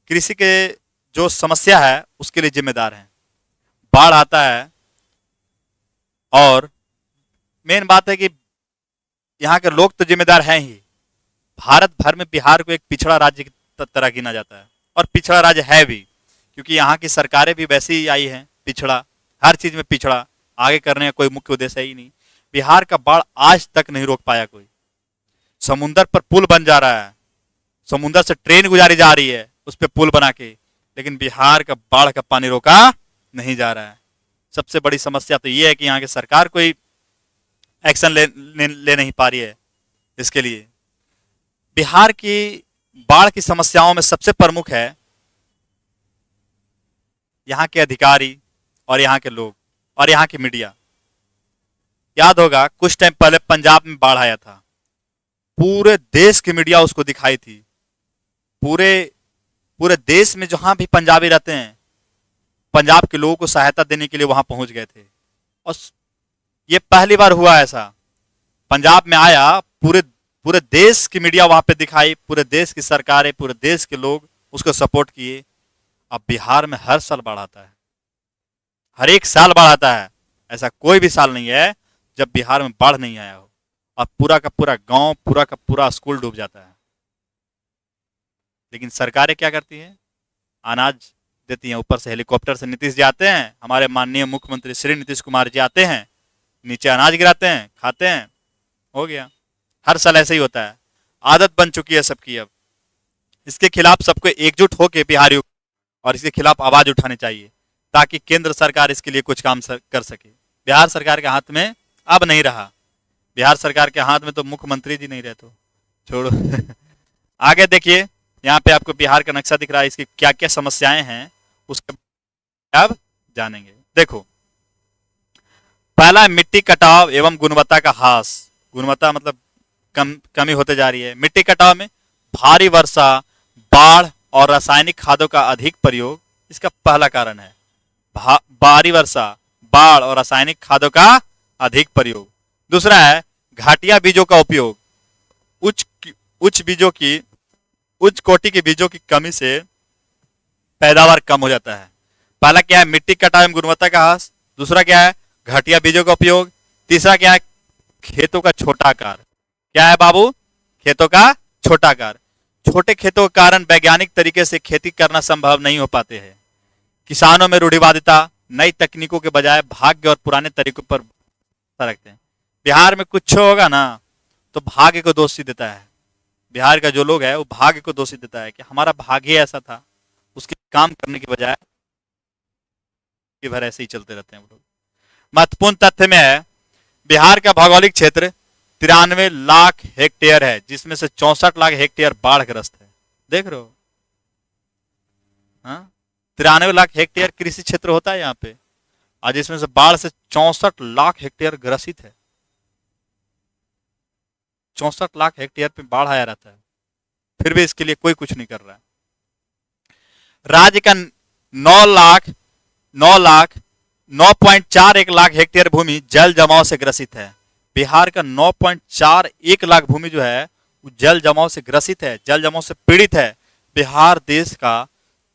कृषि के जो समस्या है उसके लिए जिम्मेदार हैं। बाढ़ आता है और मेन बात है कि यहाँ के लोग तो जिम्मेदार हैं ही। भारत भर में बिहार को एक पिछड़ा राज्य की तरह गिना जाता है, और पिछड़ा राज्य है भी, क्योंकि यहाँ की सरकारें भी वैसे ही आई हैं, पिछड़ा, हर चीज में पिछड़ा, आगे करने का कोई मुख्य उद्देश्य ही नहीं। बिहार का बाढ़ आज तक नहीं रोक पाया कोई। समुंदर पर पुल बन जा रहा है, समुंदर से ट्रेन गुजारी जा रही है उस पर पुल बना के, लेकिन बिहार का बाढ़ का पानी रोका नहीं जा रहा है। सबसे बड़ी समस्या तो ये है कि यहाँ की सरकार कोई एक्शन ले नहीं पा रही है इसके लिए। बिहार की बाढ़ की समस्याओं में सबसे प्रमुख है यहाँ के अधिकारी और यहाँ के लोग और यहाँ की मीडिया। याद होगा कुछ टाइम पहले पंजाब में बाढ़ आया था, पूरे देश की मीडिया उसको दिखाई थी। पूरे देश में जहां भी पंजाबी रहते हैं, पंजाब के लोगों को सहायता देने के लिए वहां पहुंच गए थे। और ये पहली बार हुआ ऐसा, पंजाब में आया, पूरे देश की मीडिया वहां पे दिखाई, पूरे देश की सरकारें, पूरे देश के लोग उसको सपोर्ट किए। अब बिहार में हर साल बाढ़ आता है, हर एक साल बाढ़ आता है। ऐसा कोई भी साल नहीं है जब बिहार में बाढ़ नहीं आया हो। अब पूरा का पूरा गांव, पूरा का पूरा स्कूल डूब जाता है। लेकिन सरकारें क्या करती हैं? अनाज देती हैं, ऊपर से हेलीकॉप्टर से नीतीश जी आते हैं, हमारे माननीय मुख्यमंत्री श्री नीतीश कुमार जी आते हैं, नीचे अनाज गिराते हैं, खाते हैं, हो गया। हर साल ऐसे ही होता है, आदत बन चुकी है सबकी। अब इसके खिलाफ सबको एकजुट होकर बिहारियों और इसके खिलाफ आवाज उठानी चाहिए, ताकि केंद्र सरकार इसके लिए कुछ काम कर सके। बिहार सरकार के हाथ में अब नहीं रहा, बिहार सरकार के हाथ में तो मुख्यमंत्री जी नहीं रहे, तो छोड़ो। आगे देखिए, यहाँ पे आपको बिहार का नक्शा दिख रहा है, इसकी क्या क्या समस्याएं हैं उसके अब जानेंगे। देखो, पहला मिट्टी कटाव एवं गुणवत्ता का ह्रास। गुणवत्ता मतलब कमी होते जा रही है। मिट्टी कटाव में भारी वर्षा, बाढ़ और रासायनिक खादों का अधिक प्रयोग इसका पहला कारण है। भारी वर्षा, बाढ़ और रासायनिक खादों का अधिक प्रयोग। दूसरा है घाटिया बीजों का उपयोग। उच्च कोटि के बीजों की कमी से पैदावार कम हो जाता है। पहला क्या है? मिट्टी कटाव एवं गुणवत्ता का ह्रास। दूसरा क्या है? घटिया बीजों का उपयोग। तीसरा क्या है? खेतों का छोटा आकार। क्या है बाबू? खेतों का छोटा आकार। छोटे खेतों के कारण वैज्ञानिक तरीके से खेती करना संभव नहीं हो पाते हैं। किसानों में रूढ़िवादिता, नई तकनीकों के बजाय भाग्य और पुराने तरीकों पर रखते हैं। बिहार में कुछ होगा ना तो भाग्य को दोषी देता है। बिहार का जो लोग है वो भाग्य को दोषी देता है कि हमारा भाग्य ऐसा था, उसके काम करने के बजाय भर ऐसे ही चलते रहते हैं वो लोग। महत्वपूर्ण तथ्य में है बिहार का भौगोलिक क्षेत्र 93 लाख हेक्टेयर है, जिसमें से 64 लाख हेक्टेयर बाढ़ग्रस्त है। देख रहे हो? 93 लाख हेक्टेयर कृषि क्षेत्र होता है यहाँ पे, आज इसमें से बाढ़ से 64 लाख हेक्टेयर ग्रसित है। 64 लाख हेक्टेयर पे बाढ़ आया रहता है, फिर भी इसके लिए कोई कुछ नहीं कर रहा है। राज्य का 9.41 लाख हेक्टेयर भूमि जल जमाव से ग्रसित है। बिहार का 9.41 लाख भूमि जो है वो जल जमाव से ग्रसित है, जल जमाव से पीड़ित है। बिहार देश का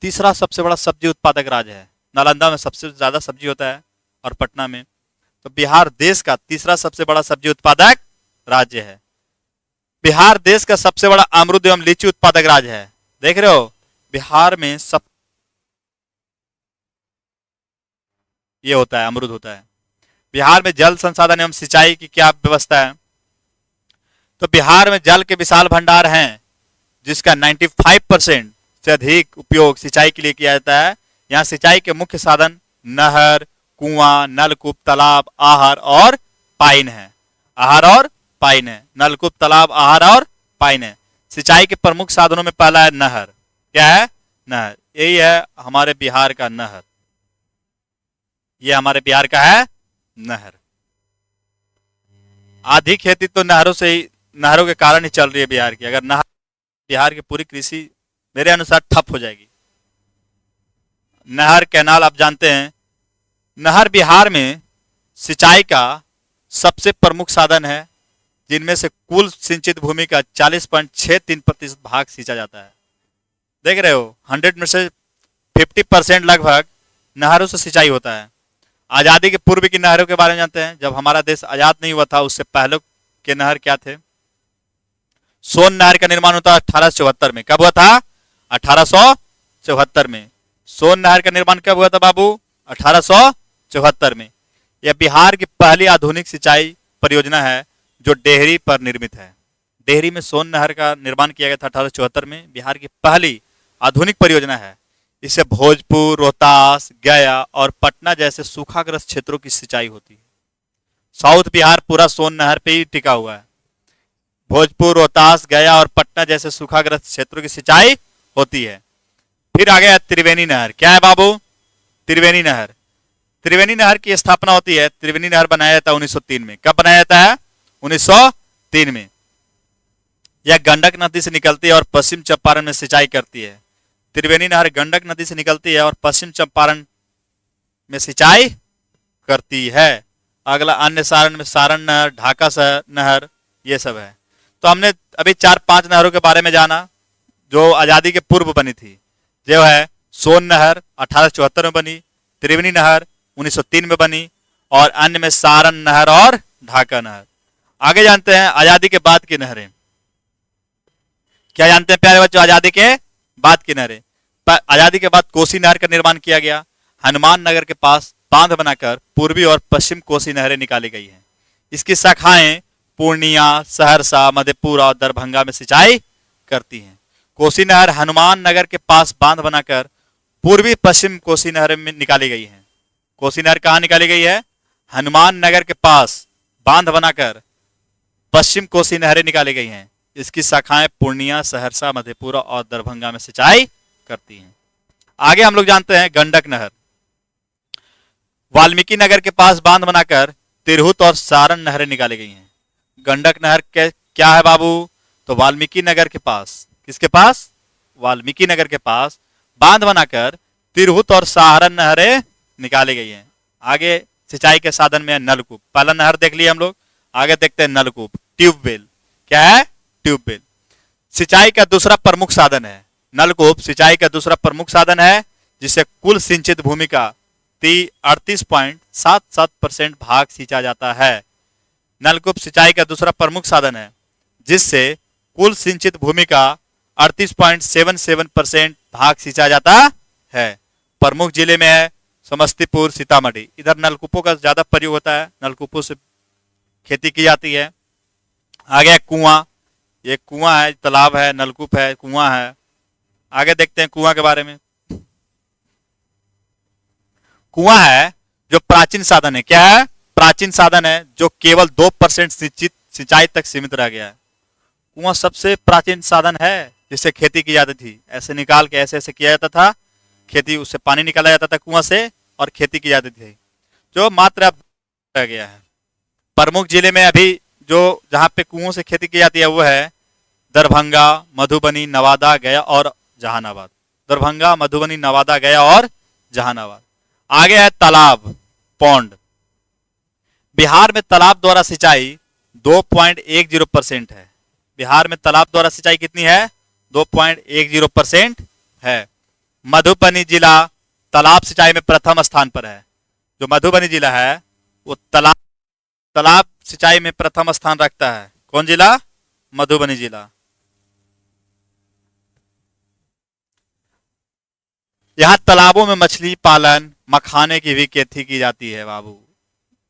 तीसरा सबसे बड़ा सब्जी उत्पादक राज्य है। नालंदा में सबसे ज्यादा सब्जी होता है और पटना में, तो बिहार देश का तीसरा सबसे बड़ा सब्जी उत्पादक राज्य है। बिहार देश का सबसे बड़ा अमरूद एवं लीची उत्पादक राज्य है। देख रहे हो? बिहार में सब ये होता है, अमरूद होता है। बिहार में जल संसाधन एवं सिंचाई की क्या व्यवस्था है? तो बिहार में जल के विशाल भंडार हैं, जिसका 95% से अधिक उपयोग सिंचाई के लिए किया जाता है। यहाँ सिंचाई के मुख्य साधन नहर, कुआं, नलकूप, तालाब, आहर और पाइन है। आहर और पाइन है, नलकूप, तालाब, आहर और पाइन है। सिंचाई के प्रमुख साधनों में पहला है नहर। क्या है? नहर। यही है हमारे बिहार का नहर, ये हमारे बिहार का है नहर। आधी खेती तो नहरों से ही, नहरों के कारण ही चल रही है बिहार की। अगर नहर, बिहार की पूरी कृषि मेरे अनुसार ठप हो जाएगी। नहर, कैनाल, आप जानते हैं नहर बिहार में सिंचाई का सबसे प्रमुख साधन है, जिनमें से कुल सिंचित भूमि का 40.63% भाग सींचा जाता है। देख रहे हो? 100 में से 50% लगभग नहरों से सिंचाई होता है। आजादी के पूर्व की नहरों के बारे में जानते हैं? जब हमारा देश आजाद नहीं हुआ था उससे पहले के नहर क्या थे? सोन नहर का निर्माण होता 1874 में। कब हुआ था? 1874 में। सोन नहर का निर्माण कब हुआ था बाबू? 1874 में। यह बिहार की पहली आधुनिक सिंचाई परियोजना है जो डेहरी पर निर्मित है। डेहरी में सोन नहर का निर्माण किया गया था 1874 में। बिहार की पहली आधुनिक परियोजना है। इससे भोजपुर, रोहतास, गया और पटना जैसे सूखाग्रस्त क्षेत्रों की सिंचाई होती है। साउथ बिहार पूरा सोन नहर पे ही टिका हुआ है। भोजपुर, रोहतास, गया और पटना जैसे सूखाग्रस्त क्षेत्रों की सिंचाई होती है। फिर आ गया त्रिवेणी नहर। क्या है बाबू? त्रिवेणी नहर। त्रिवेणी नहर की स्थापना होती है, त्रिवेणी नहर बनाया जाता है 1903 में। कब बनाया जाता है? 1903 में। यह गंडक नदी से निकलती है और पश्चिम चंपारण में सिंचाई करती है। त्रिवेणी नहर गंडक नदी से निकलती है और पश्चिम चंपारण में सिंचाई करती है। अगला अन्य सारण में सारण नहर, ढाका नहर, ये सब है। तो हमने अभी 4-5 नहरों के बारे में जाना जो आजादी के पूर्व बनी थी, जो है सोन नहर 1874 में बनी, त्रिवेणी नहर 1903 में बनी, और अन्य में सारण नहर और ढाका नहर। आगे जानते हैं आजादी के बाद की नहरें। क्या जानते हैं प्यारे बच्चों, आजादी के बाद की नहरें? आजादी के बाद कोसी नहर का निर्माण किया गया। हनुमान नगर के पास बांध बनाकर पूर्वी और पश्चिम कोसी नहरें निकाली गई हैं। इसकी शाखाएं पूर्णिया, सहरसा, मधेपुरा और दरभंगा में सिंचाई करती हैं। कोसी नहर हनुमान नगर के पास बांध बनाकर पूर्वी पश्चिम कोसी नहर में निकाली गई है। कोसी नहर कहाँ निकाली गई है? हनुमान नगर के पास बांध बनाकर पश्चिम कोसी नहरें निकाली गई हैं। इसकी शाखाएं पूर्णिया, सहरसा, मधेपुरा और दरभंगा में सिंचाई करती हैं। आगे हम लोग जानते हैं गंडक नहर। वाल्मीकि नगर के पास बांध बनाकर तिरहुत और सारण नहरें निकाली गई हैं। गंडक नहर के क्या है बाबू? तो वाल्मीकि नगर के पास, किसके पास? वाल्मीकि नगर के पास बांध बनाकर तिरहुत और सारण नहरें निकाली गई हैं। आगे सिंचाई के साधन में है नलकूप। पहला नहर देख लिए हम लोग, आगे देखते हैं नलकूप, ट्यूबवेल। क्या है? ट्यूबवेल। सिंचाई का दूसरा प्रमुख साधन है नलकूप। सिंचाई का दूसरा प्रमुख साधन है जिससे कुल सिंचित भूमि का 38.77% भाग सिंचा जाता है। नलकूप सिंचाई का दूसरा प्रमुख साधन है जिससे कुल सिंचित भूमि का 38.77% भाग सिंचा जाता है। प्रमुख जिले में है समस्तीपुर, सीतामढ़ी। इधर नलकूपों का ज्यादा प्रयोग होता है, नलकूपों से खेती की जाती है। आगे कुआं, ये कुआं है, तालाब है, नलकूप है, कुआं है। आगे देखते हैं कुआं के बारे में। कुआं है जो प्राचीन साधन है। क्या है? प्राचीन साधन है जो केवल 2% सिंचाई तक सीमित रह गया है। कुआं सबसे प्राचीन साधन है जिससे खेती की जाती थी। ऐसे निकाल के ऐसे ऐसे किया जाता था खेती, उससे पानी निकाला जाता था कुआं से और खेती की जाती थी, जो मात्र अब रह गया है। प्रमुख जिले में अभी जो जहाँ पे कुओं से खेती की जाती है वो है दरभंगा, मधुबनी, नवादा, गया और जहानाबाद। दरभंगा, मधुबनी, नवादा, गया और जहानाबाद। आगे है तालाब, पौंड। बिहार में तालाब द्वारा सिंचाई 2.10% है। बिहार में तालाब द्वारा सिंचाई कितनी है? 2.10% है। मधुबनी जिला तालाब सिंचाई में प्रथम स्थान पर है। जो मधुबनी जिला है वो तालाब सिंचाई में प्रथम स्थान रखता है। कौन जिला? मधुबनी जिला। यहाँ तालाबों में मछली पालन, मखाने की भी खेती की जाती है बाबू।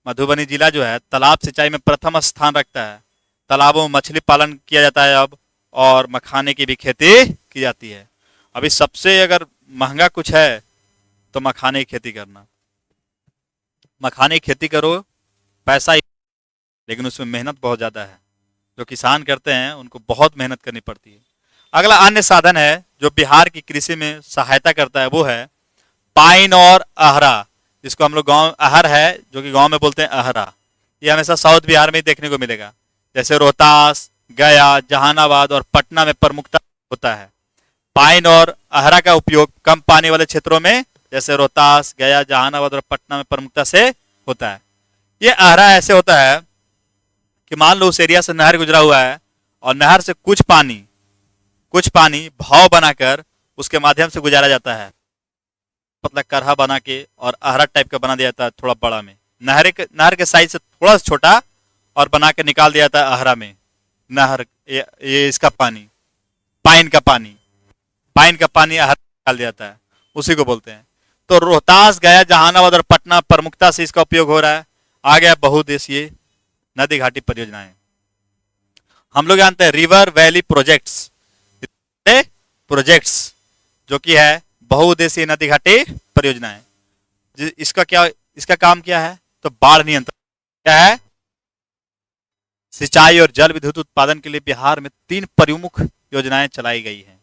मधुबनी जिला जो है तालाब सिंचाई में प्रथम स्थान रखता है। तालाबों में मछली पालन किया जाता है अब, और मखाने की भी खेती की जाती है। अभी सबसे अगर महंगा कुछ है तो मखाने की खेती करना। मखाने की खेती करो, पैसा ही, लेकिन उसमें मेहनत बहुत ज्यादा है। जो किसान करते हैं उनको बहुत मेहनत करनी पड़ती है। अगला अन्य साधन है जो बिहार की कृषि में सहायता करता है वो है पाइन और अहरा, जिसको हम लोग गाँव अहर है जो कि गाँव में बोलते हैं अहरा। ये हमेशा साउथ बिहार में ही देखने को मिलेगा। जैसे रोहतास, गया, जहानाबाद और पटना में प्रमुखता होता है। पाइन और अहरा का उपयोग कम पानी वाले क्षेत्रों में जैसे रोहतास, गया, जहानाबाद और पटना में प्रमुखता से होता है। ये अहरा ऐसे होता है कि मान लो उस एरिया से नहर गुजरा हुआ है और नहर से कुछ पानी भाव बनाकर उसके माध्यम से गुजारा जाता है। पतला करहा बना के और अहरा टाइप का बना दिया जाता है थोड़ा बड़ा में, नहर के साइज से थोड़ा सा छोटा, और बना के निकाल दिया जाता है अहरा में। नहर ये इसका पानी, पाइन का पानी अहरा निकाल दिया जाता है, उसी को बोलते हैं। तो रोहतास, गया, जहानाबाद और पटना प्रमुखता से इसका उपयोग हो रहा है। आ गया बहुउद्देशीय नदी घाटी परियोजनाएं। हम लोग जानते हैं रिवर वैली प्रोजेक्ट्स जो कि है बहुउद्देशीय नदी घाटी परियोजनाएं। इसका काम क्या है? तो बाढ़ नियंत्रण। क्या है? सिंचाई और जल विद्युत उत्पादन के लिए बिहार में 3 प्रमुख योजनाएं चलाई गई हैं।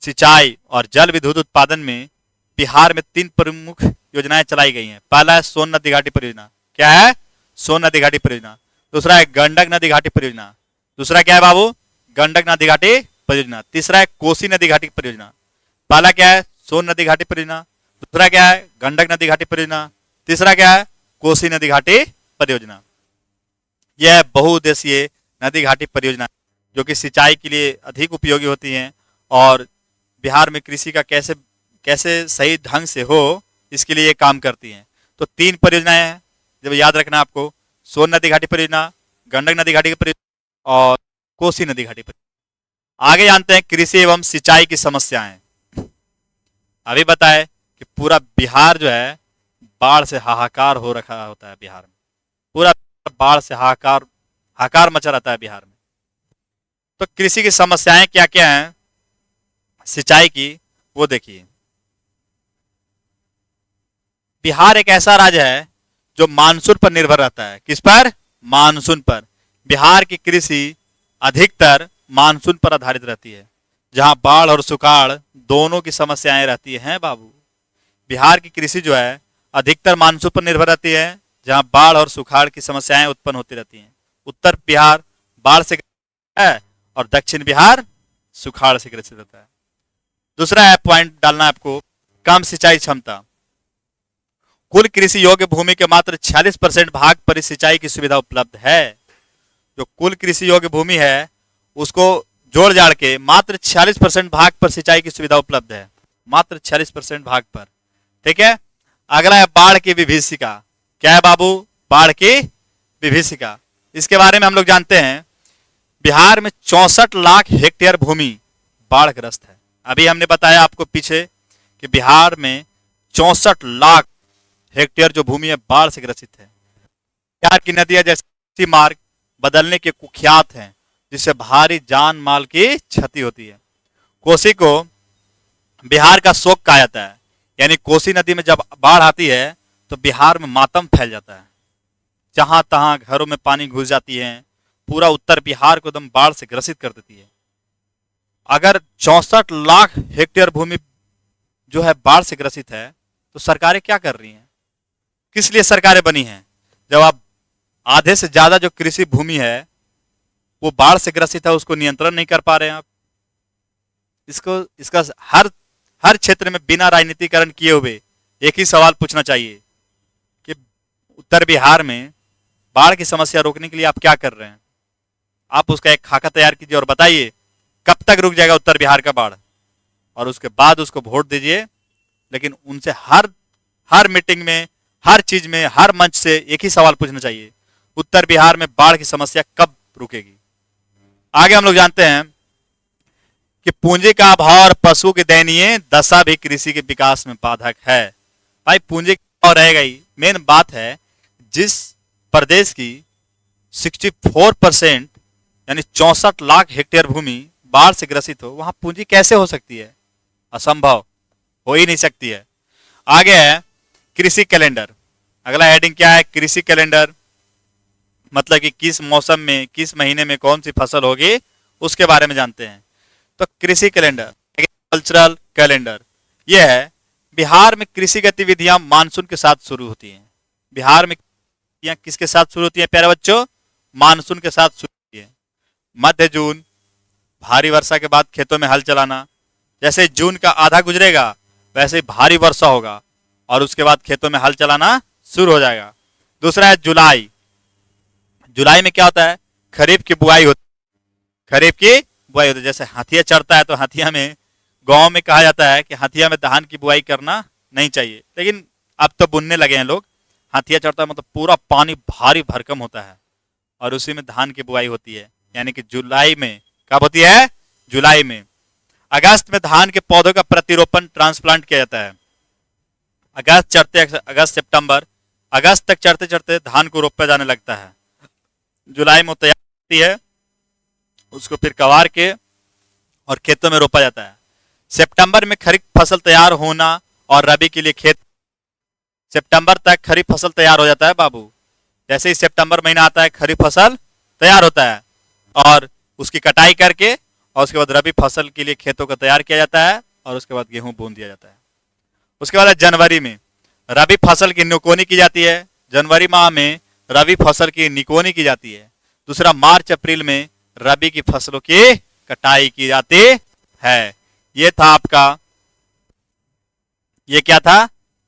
सिंचाई और जल विद्युत उत्पादन में बिहार में 3 प्रमुख योजनाएं चलाई गई हैं। पहला है सोन नदी घाटी परियोजना। क्या है? सोन नदी घाटी परियोजना। दूसरा है गंडक नदी घाटी परियोजना। दूसरा क्या है बाबू? गंडक नदी घाटी परियोजना। तीसरा है कोसी नदी घाटी परियोजना। पहला क्या है? सोन नदी घाटी परियोजना। दूसरा क्या है? गंडक नदी घाटी परियोजना। तीसरा क्या है? कोसी नदी घाटी परियोजना। यह बहुउद्देशीय नदी घाटी परियोजना जो कि सिंचाई के लिए अधिक उपयोगी होती हैं और बिहार में कृषि का कैसे कैसे सही ढंग से हो इसके लिए ये काम करती हैं। तो 3 परियोजनाएं हैं जब याद रखना आपको, सोन नदी घाटी परियोजना, गंडक नदी घाटी परियोजना और कोसी नदी घाटी परियोजना। आगे जानते हैं कृषि एवं सिंचाई की समस्याएं। अभी बताए कि पूरा बिहार जो है बाढ़ से हाहाकार हो रखा होता है, बिहार में पूरा बाढ़ से हाहाकार मचा रहता है बिहार में। तो कृषि की समस्याएं क्या क्या हैं सिंचाई की वो देखिए। बिहार एक ऐसा राज्य है जो मानसून पर निर्भर रहता है। किस पर? मानसून पर। बिहार की कृषि अधिकतर मानसून पर आधारित रहती है, जहां बाढ़ और सुखाड़ दोनों की समस्याएं रहती हैं बाबू। बिहार की कृषि जो है अधिकतर मानसून पर निर्भर रहती है, जहां बाढ़ और सुखाड़ की समस्याएं उत्पन्न होती रहती हैं। उत्तर बिहार बाढ़ से है और दक्षिण बिहार सुखाड़ से ग्रसित रहता है। दूसरा है पॉइंट डालना है आपको, कम सिंचाई क्षमता। कुल कृषि योग्य भूमि के मात्र 46% भाग पर सिंचाई की सुविधा उपलब्ध है। जो कुल कृषि योग्य भूमि है उसको जोड़ जाड़ के मात्र 46% भाग पर सिंचाई की सुविधा उपलब्ध है, मात्र 46% भाग पर। ठीक है। अगला है बाढ़ की विभीषिका। क्या है बाबू? बाढ़ की विभीषिका। इसके बारे में हम लोग जानते हैं बिहार में 64 लाख हेक्टेयर भूमि बाढ़ग्रस्त है। अभी हमने बताया आपको पीछे कि बिहार में 64 लाख हेक्टेयर जो भूमि है बाढ़ से ग्रसित है। बिहार की नदियां जैसे मार्ग बदलने के कुख्यात हैं, जिससे भारी जान माल की क्षति होती है। कोसी को बिहार का शोक कहा जाता है, यानी कोसी नदी में जब बाढ़ आती है तो बिहार में मातम फैल जाता है। जहां तहां घरों में पानी घुस जाती है, पूरा उत्तर बिहार को एकदम बाढ़ से ग्रसित कर देती है। अगर 64 लाख हेक्टेयर भूमि जो है बाढ़ से ग्रसित है तो सरकारें क्या कर रही हैं? किस लिए सरकारें बनी हैं? जब आप आधे से ज्यादा जो कृषि भूमि है वो बाढ़ से ग्रसित है, उसको नियंत्रण नहीं कर पा रहे हैं आप। इसका हर क्षेत्र में बिना राजनीतिकरण किए हुए एक ही सवाल पूछना चाहिए कि उत्तर बिहार में बाढ़ की समस्या रोकने के लिए आप क्या कर रहे हैं? आप उसका एक खाका तैयार कीजिए और बताइए कब तक रुक जाएगा उत्तर बिहार का बाढ़, और उसके बाद उसको वोट दीजिए। लेकिन उनसे हर मीटिंग में, हर चीज में, हर मंच से एक ही सवाल पूछना चाहिए, उत्तर बिहार में बाढ़ की समस्या कब रुकेगी? आगे हम लोग जानते हैं कि पूंजी का अभाव और पशु की दयनीय दशा भी कृषि के विकास में बाधक है। भाई पूंजी का अभाव रहेगा ही। मेन बात है जिस प्रदेश की 64% यानी 64 लाख हेक्टेयर भूमि बाढ़ से ग्रसित हो, वहां पूंजी कैसे हो सकती है? असंभव, हो ही नहीं सकती है। आगे है कृषि कैलेंडर। अगला हेडिंग क्या है? कृषि कैलेंडर। मतलब कि किस मौसम में, किस महीने में कौन सी फसल होगी उसके बारे में जानते हैं। तो कृषि कैलेंडर, एग्रीकल्चरल कैलेंडर, यह है बिहार में कृषि गतिविधियां मानसून के साथ शुरू होती हैं। बिहार में किसके साथ शुरू होती है प्यारे बच्चों? मानसून के साथ शुरू होती है। मध्य जून भारी वर्षा के बाद खेतों में हल चलाना। जैसे जून का आधा गुजरेगा वैसे भारी वर्षा होगा और उसके बाद खेतों में हल चलाना शुरू हो जाएगा। दूसरा है जुलाई। जुलाई में क्या होता है? खरीफ की बुआई होती है। खरीफ की बुआई होती है। जैसे हाथिया चढ़ता है तो हाथिया में, गांव में कहा जाता है कि हाथिया में धान की बुआई करना नहीं चाहिए, लेकिन अब तो बुनने लगे हैं लोग। हाथिया चढ़ता है मतलब पूरा पानी भारी भरकम होता है और उसी में धान की बुआई होती है, यानी कि जुलाई में। कब होती है? जुलाई में। अगस्त में धान के पौधों का प्रतिरोपण, ट्रांसप्लांट किया जाता है। अगस्त सितंबर, अगस्त तक चढ़ते चढ़ते धान को रोपा जाने लगता है। जुलाई में तैयार होती है, उसको फिर कवार के और खेतों में रोपा जाता है। सितंबर में खरीफ फसल तैयार होना और रबी के लिए खेत, सितंबर तक खरीफ फसल तैयार हो जाता है बाबू। जैसे ही सितंबर महीना आता है खरीफ फसल तैयार होता है और उसकी कटाई करके और उसके बाद रबी फसल के लिए खेतों को तैयार किया जाता है और उसके बाद गेहूं बोन दिया जाता है। उसके बाद जनवरी में रबी फसल की निकोनी की जाती है। जनवरी माह में रबी फसल की निकोनी की जाती है। दूसरा मार्च अप्रैल में रबी की फसलों की कटाई की जाती है। ये था आपका, ये क्या था?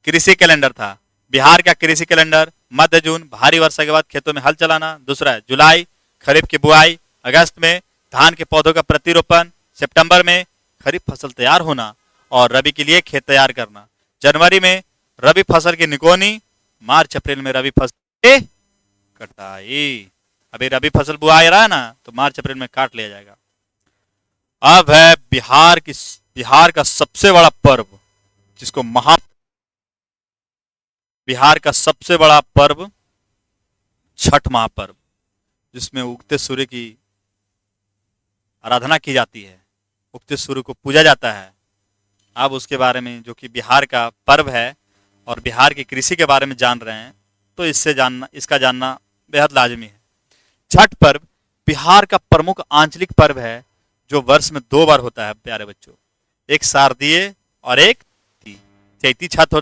कृषि कैलेंडर था। बिहार का कृषि कैलेंडर। मध्य जून भारी वर्षा के बाद खेतों में हल चलाना। दूसरा है जुलाई खरीफ की बुआई, अगस्त में धान के पौधों का प्रतिरोपण, सितंबर में खरीफ फसल तैयार होना और रबी के लिए खेत तैयार करना, जनवरी में रबी फसल की निकोनी, मार्च अप्रैल में रबी फसल की कटाई। अभी रबी फसल बुआ रहा है ना, तो मार्च अप्रैल में काट लिया जाएगा। अब है बिहार का सबसे बड़ा पर्व, जिसको बिहार का सबसे बड़ा पर्व छठ महापर्व, जिसमें उगते सूर्य की आराधना की जाती है, उगते सूर्य को पूजा जाता है। अब उसके बारे में, जो कि बिहार का पर्व है और बिहार की कृषि के बारे में जान रहे हैं, तो इसका जानना बेहद लाजमी है। छठ पर्व बिहार का प्रमुख आंचलिक पर्व है, जो वर्ष में 2 बार होता है प्यारे बच्चों। एक शारदीय और एक चैती छठ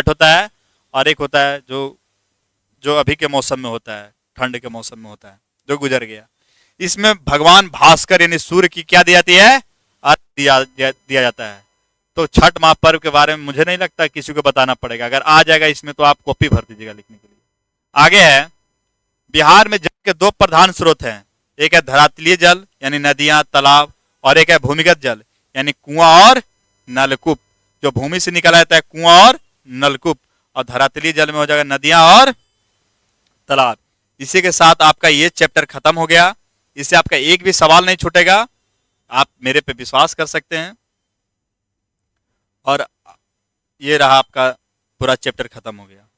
होता है, और एक होता है जो अभी के मौसम में होता है, ठंड के मौसम में होता है, जो गुजर गया। इसमें भगवान भास्कर यानी सूर्य की क्या दी जाती है? अर्घ्य दिया जाता है। तो छठ महापर्व के बारे में मुझे नहीं लगता किसी को बताना पड़ेगा, अगर आ जाएगा इसमें तो आप कॉपी भर दीजिएगा लिखने के लिए। आगे है, बिहार में जल के 2 प्रधान स्रोत हैं, एक है धरातलीय जल यानी नदियां, तालाब, और एक है भूमिगत जल यानी कुआं और नलकूप। जो भूमि से निकल आता है कुआं और नलकूप, और धरातलीय जल में हो जाएगा नदियां और तालाब। इसी के साथ आपका ये चैप्टर खत्म हो गया। इससे आपका एक भी सवाल नहीं छूटेगा, आप मेरे पे विश्वास कर सकते हैं। और ये रहा आपका पूरा चैप्टर खत्म हो गया।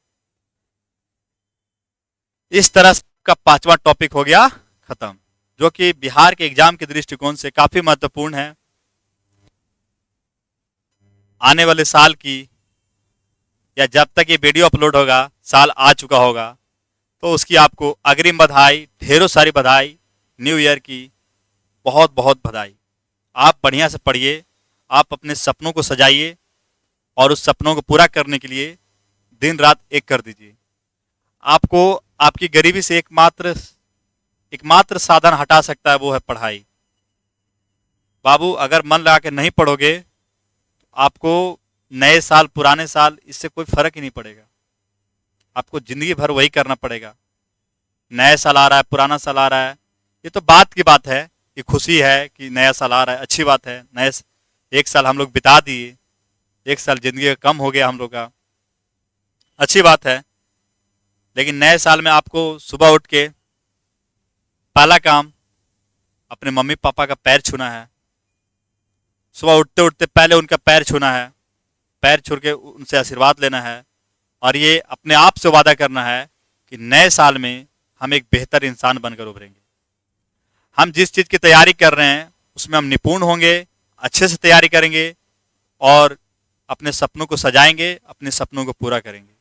इस तरह का 5वां टॉपिक हो गया खत्म, जो कि बिहार के एग्जाम के दृष्टिकोण से काफी महत्वपूर्ण है। आने वाले साल की, या जब तक ये वीडियो अपलोड होगा साल आ चुका होगा, तो उसकी आपको अग्रिम बधाई, ढेरों सारी बधाई, न्यू ईयर की बहुत बहुत बधाई। आप बढ़िया से पढ़िए, आप अपने सपनों को सजाइए, और उस सपनों को पूरा करने के लिए दिन रात एक कर दीजिए। आपको आपकी गरीबी से एकमात्र साधन हटा सकता है, वो है पढ़ाई। बाबू, अगर मन लगा के नहीं पढ़ोगे तो आपको नए साल पुराने साल इससे कोई फर्क ही नहीं पड़ेगा। आपको जिंदगी भर वही करना पड़ेगा। नया साल आ रहा है, पुराना साल आ रहा है, ये तो बात की बात है, ये खुशी है कि नया साल आ रहा है, अच्छी बात है। नए एक साल हम लोग बिता दिए, एक साल जिंदगी का कम हो गया हम लोग का, अच्छी बात है। लेकिन नए साल में आपको सुबह उठ के पहला काम अपने मम्मी पापा का पैर छूना है। सुबह उठते उठते पहले उनका पैर छूना है, पैर छू के उनसे आशीर्वाद लेना है, और ये अपने आप से वादा करना है कि नए साल में हम एक बेहतर इंसान बनकर उभरेंगे। हम जिस चीज़ की तैयारी कर रहे हैं उसमें हम निपुण होंगे, अच्छे से तैयारी करेंगे, और अपने सपनों को सजाएंगे, अपने सपनों को पूरा करेंगे।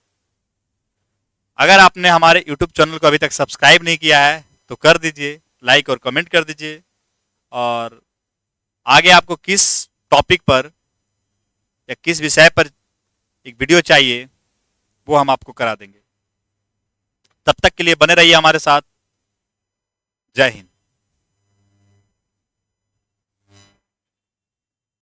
अगर आपने हमारे YouTube चैनल को अभी तक सब्सक्राइब नहीं किया है तो कर दीजिए, लाइक और कमेंट कर दीजिए, और आगे आपको किस टॉपिक पर या किस विषय पर एक वीडियो चाहिए वो हम आपको करा देंगे। तब तक के लिए बने रहिए हमारे साथ। जय हिंद।